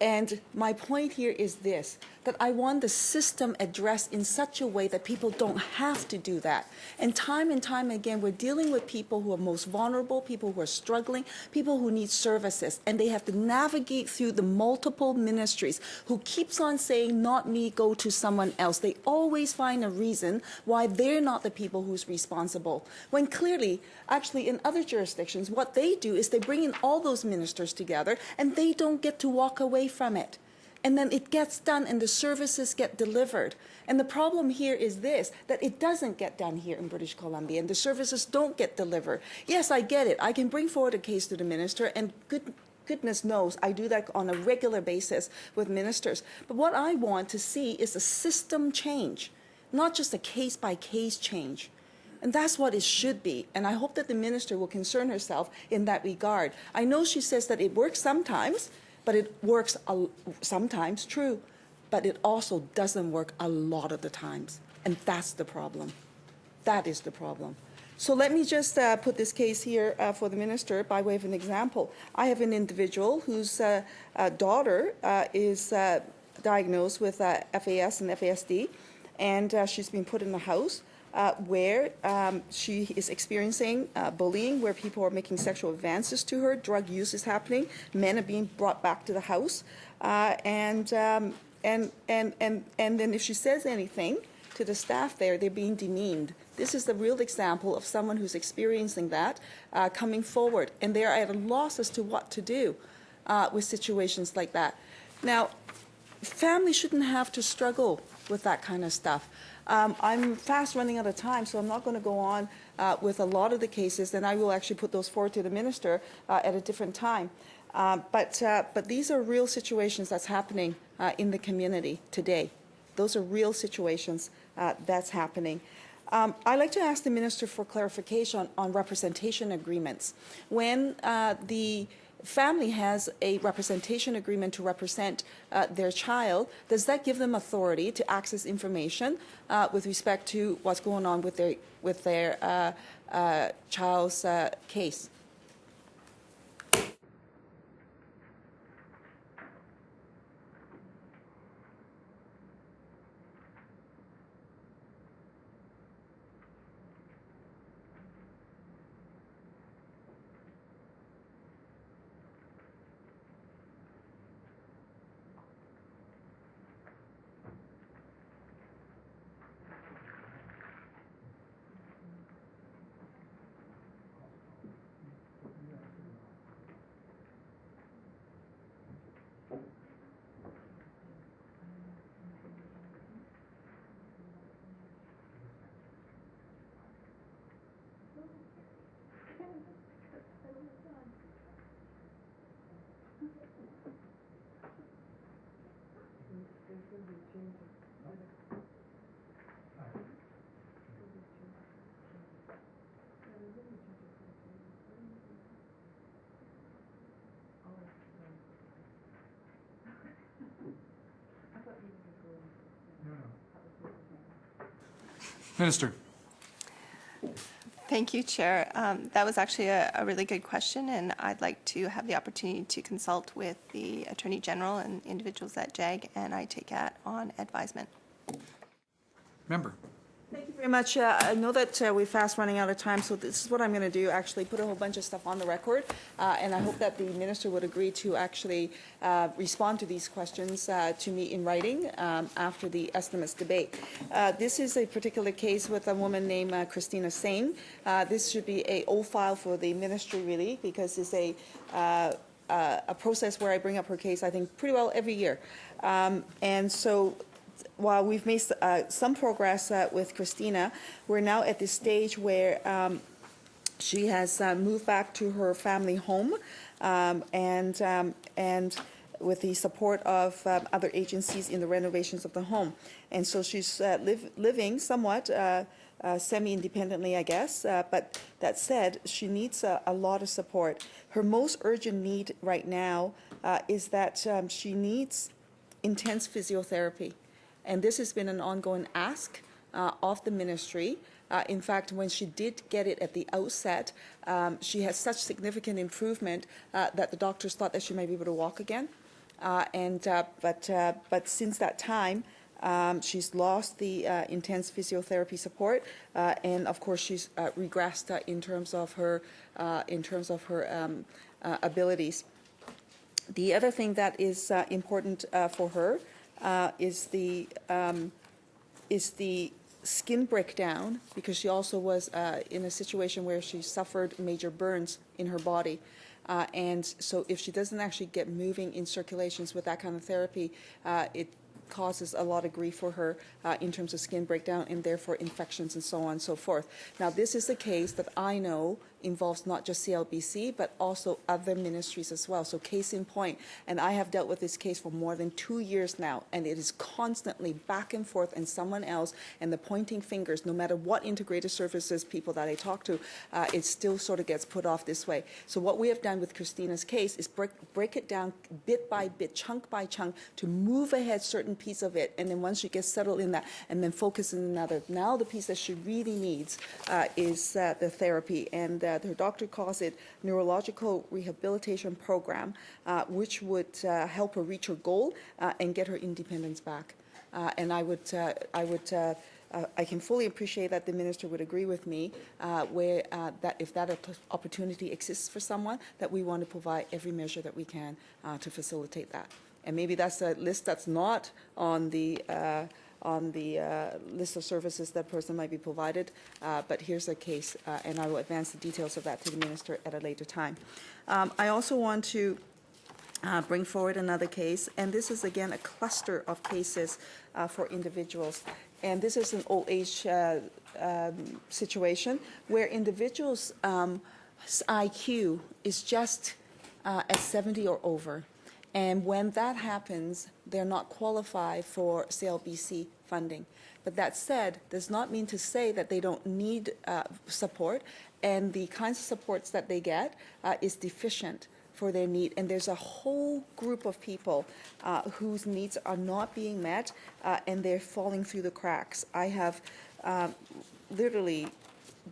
And my point here is this, that I want the system addressed in such a way that people don't have to do that. And time again, we're dealing with people who are most vulnerable, people who are struggling, people who need services, and they have to navigate through the multiple ministries who keeps on saying, not me, go to someone else. They always find a reason why they're not the people who's responsible. When clearly, actually in other jurisdictions, what they do is they bring in all those ministers together and they don't get to walk away from it. And then it gets done and the services get delivered. And the problem here is this, that it doesn't get done here in British Columbia and the services don't get delivered. Yes, I get it. I can bring forward a case to the minister and goodness knows I do that on a regular basis with ministers. But what I want to see is a system change, not just a case-by-case change. And that's what it should be. And I hope that the minister will concern herself in that regard. I know she says that it works sometimes, but it works sometimes, true, but it also doesn't work a lot of the times. And that's the problem. That is the problem. So let me just put this case here for the minister by way of an example. I have an individual whose daughter is diagnosed with FAS and FASD, and she's been put in a house where she is experiencing bullying, where people are making sexual advances to her, drug use is happening, men are being brought back to the house, and then if she says anything to the staff there, they're being demeaned. This is the real example of someone who's experiencing that coming forward, and they're at a loss as to what to do with situations like that. Now, families shouldn't have to struggle with that kind of stuff. I'm fast running out of time, so I'm not going to go on with a lot of the cases, and I will actually put those forward to the minister at a different time. But these are real situations that's happening in the community today. Those are real situations that's happening. I'd like to ask the minister for clarification on representation agreements. When the family has a representation agreement to represent their child, does that give them authority to access information with respect to what's going on with their child's case? Minister. Thank you, Chair. That was actually a really good question, and I'd like to have the opportunity to consult with the Attorney General and individuals at JAG, and I take that on advisement. Member. Thank you very Very much. I know that we're fast running out of time, so this is what I'm going to do, actually put a whole bunch of stuff on the record, and I hope that the minister would agree to actually respond to these questions to me in writing after the estimates debate. This is a particular case with a woman named Christina Singh. This should be a old file for the ministry, really, because it's a process where I bring up her case, I think, pretty well every year. And so while we've made some progress with Christina, we're now at this stage where she has moved back to her family home, and with the support of other agencies in the renovations of the home. And so she's living somewhat semi-independently, I guess, but that said, she needs a lot of support. Her most urgent need right now is that she needs intense physiotherapy. And this has been an ongoing ask of the ministry. In fact, when she did get it at the outset, she had such significant improvement that the doctors thought that she might be able to walk again. But since that time, she's lost the intense physiotherapy support, and of course she's regressed in terms of her abilities. The other thing that is important for her is the skin breakdown, because she also was in a situation where she suffered major burns in her body. And so if she doesn't actually get moving in circulations with that kind of therapy, it causes a lot of grief for her in terms of skin breakdown and therefore infections and so on and so forth. Now, this is a case that I know involves not just CLBC, but also other ministries as well. So case in point, and I have dealt with this case for more than 2 years now, and it is constantly back and forth and someone else, and the pointing fingers, no matter what integrated services people that I talk to, it still sort of gets put off this way. So what we have done with Christina's case is break it down bit by bit, chunk by chunk, to move ahead certain piece of it, and then once she gets settled in that, and then focus on another. Now the piece that she really needs is the therapy, and her doctor calls it neurological rehabilitation program, which would help her reach her goal and get her independence back. And I can fully appreciate that the minister would agree with me that if that opportunity exists for someone, that we want to provide every measure that we can to facilitate that. And maybe that's a list that's not on the list of services that person might be provided, but here's a case, and I will advance the details of that to the minister at a later time. I also want to bring forward another case, and this is again a cluster of cases for individuals. And this is an old age situation where individuals' IQ is just at 70 or over. And when that happens, they're not qualified for Clbc funding. But that said, does not mean to say that they don't need support, and the kinds of supports that they get is deficient for their need. And there's a whole group of people whose needs are not being met, and they're falling through the cracks. I have literally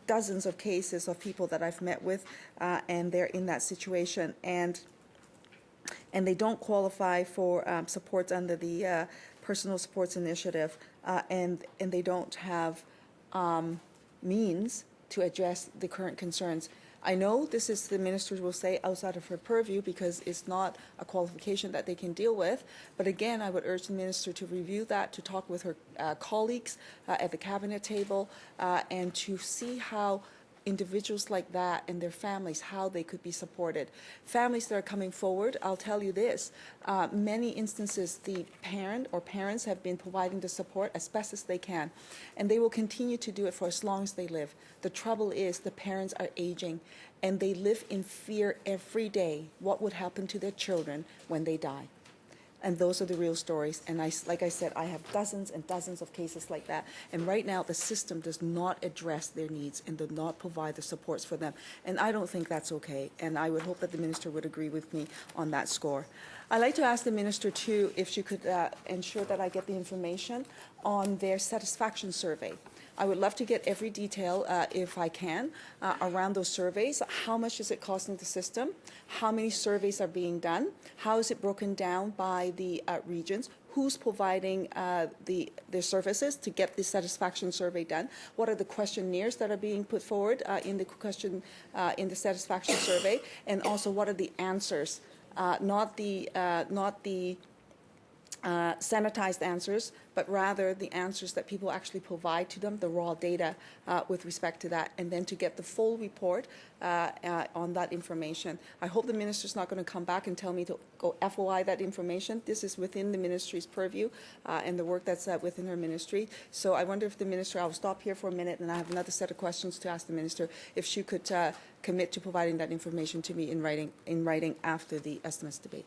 dozens of cases of people that I've met with, and they're in that situation. And they don't qualify for supports under the Personal Supports Initiative, and they don't have means to address the current concerns. I know this is, the ministers will say, outside of her purview because it's not a qualification that they can deal with, but again, I would urge the minister to review that, to talk with her colleagues at the cabinet table, and to see how individuals like that and their families, how they could be supported. Families that are coming forward, I'll tell you this, many instances the parent or parents have been providing the support as best as they can, and they will continue to do it for as long as they live. The trouble is the parents are aging, and they live in fear every day what would happen to their children when they die. And those are the real stories. And like I said, I have dozens and dozens of cases like that. And right now, the system does not address their needs and does not provide the supports for them. And I don't think that's okay. And I would hope that the minister would agree with me on that score. I'd like to ask the minister, too, if she could ensure that I get the information on their satisfaction survey. I would love to get every detail, if I can, around those surveys. How much is it costing the system? How many surveys are being done? How is it broken down by the regions? Who's providing their services to get the satisfaction survey done? What are the questionnaires that are being put forward in the satisfaction survey? And also, what are the answers? Not the sanitized answers, but rather the answers that people actually provide to them, the raw data with respect to that, and then to get the full report on that information. I hope the minister's not going to come back and tell me to go FOI that information. This is within the ministry's purview and the work that's within her ministry. So I wonder if the minister, I'll stop here for a minute, and I have another set of questions to ask the minister, if she could commit to providing that information to me in writing after the estimates debate.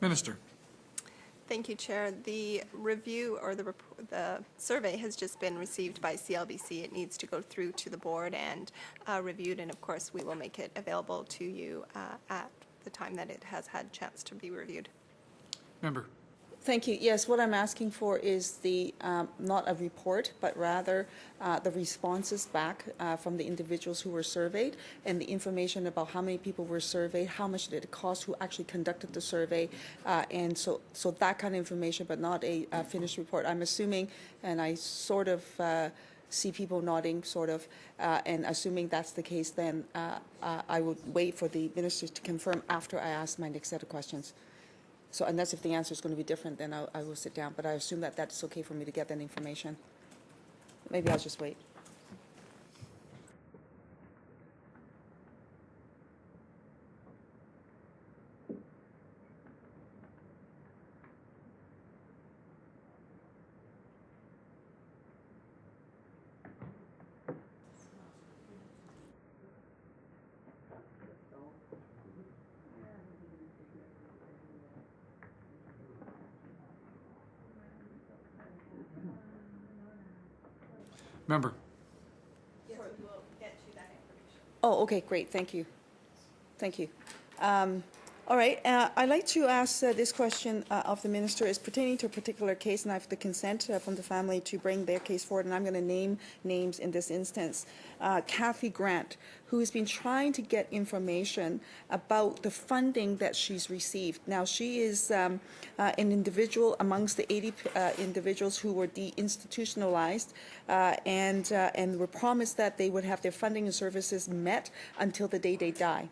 Minister. Thank you, Chair. The review or the survey has just been received by Clbc. It needs to go through to the board and reviewed, and of course we will make it available to you at the time that it has had a chance to be reviewed. Member. Thank you. Yes, what I'm asking for is the not a report, but rather the responses back from the individuals who were surveyed, and the information about how many people were surveyed, how much did it cost, who actually conducted the survey, and so that kind of information, but not a finished report. I'm assuming, and I sort of see people nodding, sort of, and assuming that's the case, then I would wait for the minister to confirm after I ask my next set of questions. So unless if the answer is going to be different, then I will sit down. But I assume that that's okay for me to get that information. Maybe I'll just wait. Member. Yes, we will get you that information. Oh, okay, great. Thank you. Thank you. All right. I'd like to ask this question of the minister. Is pertaining to a particular case, and I have the consent from the family to bring their case forward, and I'm going to name names in this instance. Kathy Grant, who has been trying to get information about the funding that she's received. Now, she is an individual amongst the 80 individuals who were deinstitutionalized and were promised that they would have their funding and services met until the day they die.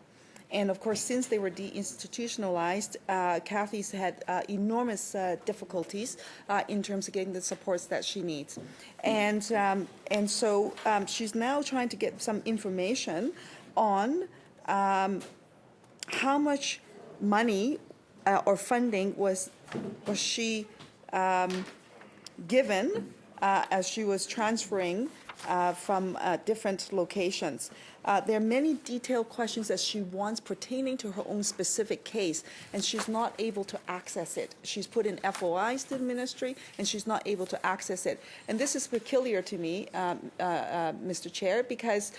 And of course, since they were deinstitutionalized, Kathy's had enormous difficulties in terms of getting the supports that she needs. And so she's now trying to get some information on how much money or funding was she given as she was transferring from different locations. There are many detailed questions that she wants pertaining to her own specific case, and she's not able to access it. She's put in FOIs to the ministry, and she's not able to access it. And this is peculiar to me, Mr. Chair, because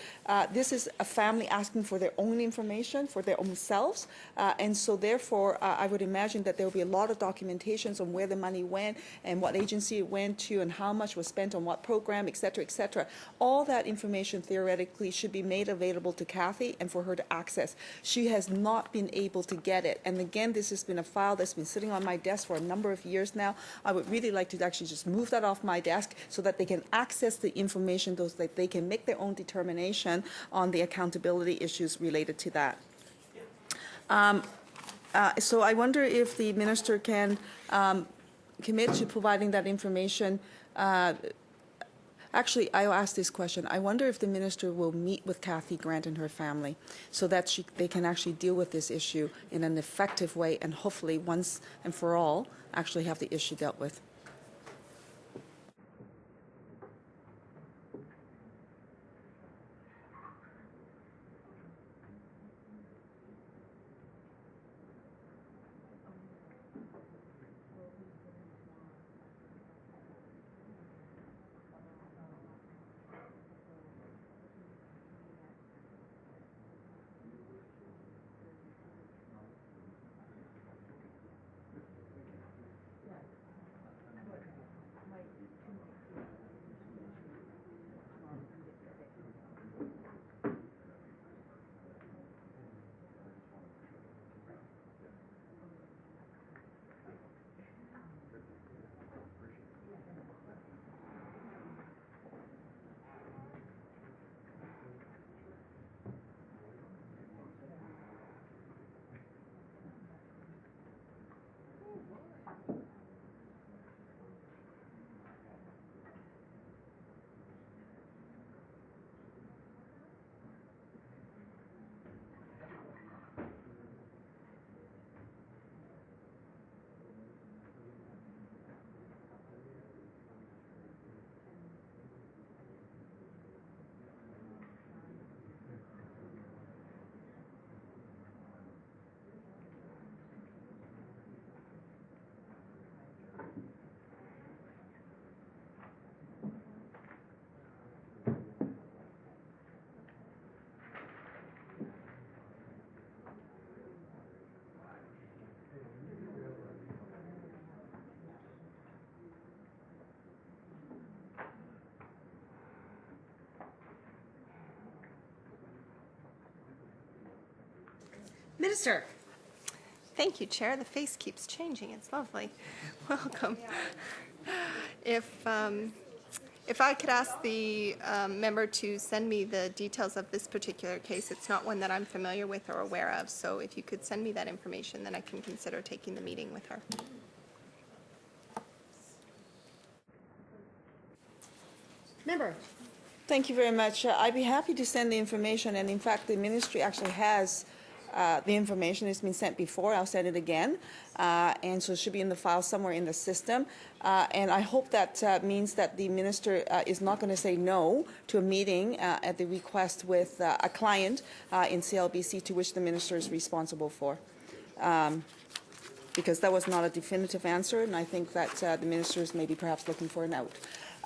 this is a family asking for their own information, for their own selves, and so therefore I would imagine that there will be a lot of documentations on where the money went and what agency it went to and how much was spent on what program, et cetera, et cetera. All that information theoretically should be made available to Kathy and for her to access. She has not been able to get it. And again, this has been a file that's been sitting on my desk for a number of years now. I would really like to actually just move that off my desk so that they can access the information, so that they can make their own determination on the accountability issues related to that. So I wonder if the minister can commit to providing that information. Actually, I'll ask this question. I wonder if the minister will meet with Kathy Grant and her family so that they can actually deal with this issue in an effective way and hopefully once and for all actually have the issue dealt with. Minister. Thank you, Chair. The face keeps changing. It's lovely. Welcome. If I could ask the member to send me the details of this particular case, it's not one that I'm familiar with or aware of, so if you could send me that information, then I can consider taking the meeting with her. Member. Thank you very much. I'd be happy to send the information, and in fact, the ministry actually has the information. It's been sent before. I'll send it again, and so it should be in the file somewhere in the system. And I hope that means that the minister is not going to say no to a meeting at the request with a client in Clbc to which the minister is responsible for. Because that was not a definitive answer, and I think that the minister is maybe perhaps looking for an out.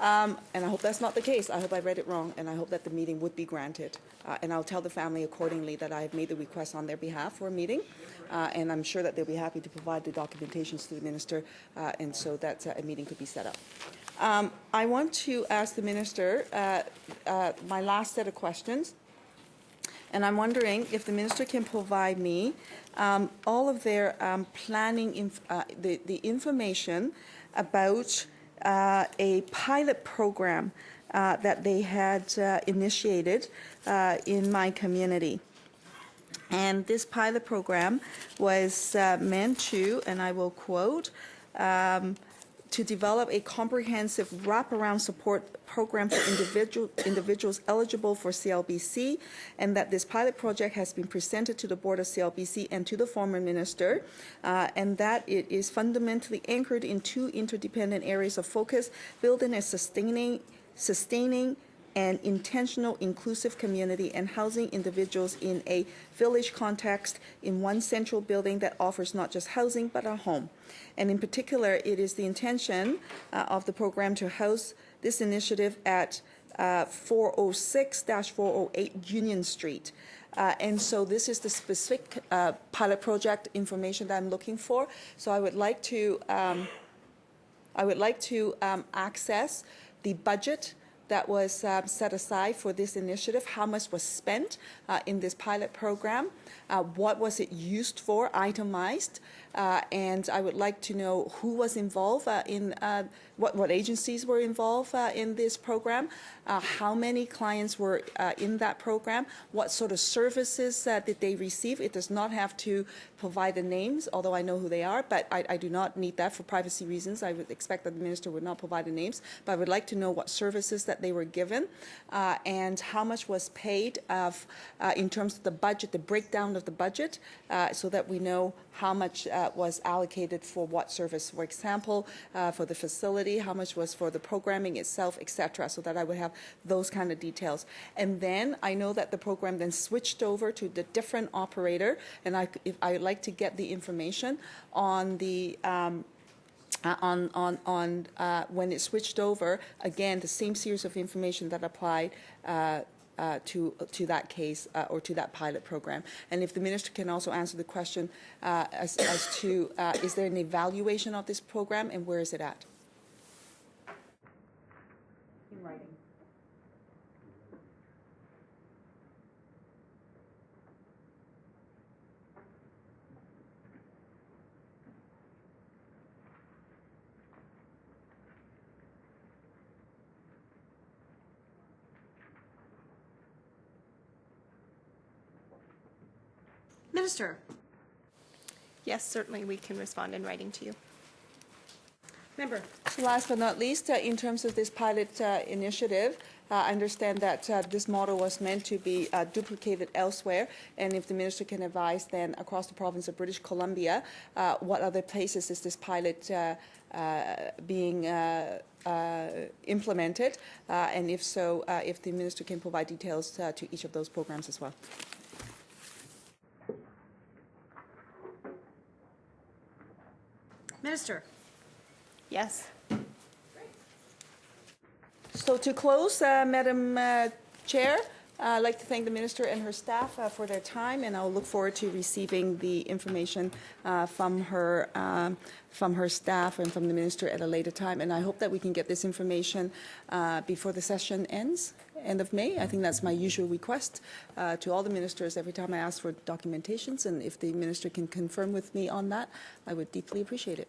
And I hope that's not the case. I hope I read it wrong, and I hope that the meeting would be granted. And I'll tell the family accordingly that I have made the request on their behalf for a meeting, and I'm sure that they'll be happy to provide the documentations to the minister, and so that a meeting could be set up. I want to ask the minister my last set of questions, and I'm wondering if the minister can provide me all of their planning, the information about a pilot program that they had initiated in my community. And this pilot program was meant to, and I will quote, to develop a comprehensive wraparound support program for individuals eligible for CLBC, and that this pilot project has been presented to the Board of CLBC and to the former minister, and that it is fundamentally anchored in two interdependent areas of focus: building a sustaining and intentional inclusive community, and housing individuals in a village context in one central building that offers not just housing but a home. And in particular, it is the intention of the program to house this initiative at 406-408 Union Street. And so this is the specific pilot project information that I'm looking for. So I would like to access the budget that was set aside for this initiative, how much was spent in this pilot program, what was it used for, itemized, and I would like to know who was involved in what agencies were involved in this program, how many clients were in that program, what sort of services did they receive. It does not have to provide the names, although I know who they are, but I do not need that for privacy reasons. I would expect that the minister would not provide the names, but I would like to know what services that they were given, and how much was paid in terms of the budget, the breakdown of the budget, so that we know how much was allocated for what service. For example, for the facility, how much was for the programming itself, etc., so that I would have those kind of details. And then I know that the program then switched over to the different operator, and I'd like to get the information on the when it switched over, again, the same series of information that applied to that case or to that pilot program. And if the minister can also answer the question as to is there an evaluation of this program and where is it at? In writing. Minister. Yes, certainly we can respond in writing to you. Member. Last but not least, in terms of this pilot initiative, I understand that this model was meant to be duplicated elsewhere, and if the minister can advise then across the province of British Columbia, what other places is this pilot being implemented, and if so, if the minister can provide details to each of those programs as well. Minister. Yes. So to close, Madam Chair, I'd like to thank the minister and her staff for their time, and I'll look forward to receiving the information from her staff and from the minister at a later time. And I hope that we can get this information before the session ends, end of May. I think that's my usual request to all the ministers every time I ask for documentations, and if the minister can confirm with me on that, I would deeply appreciate it.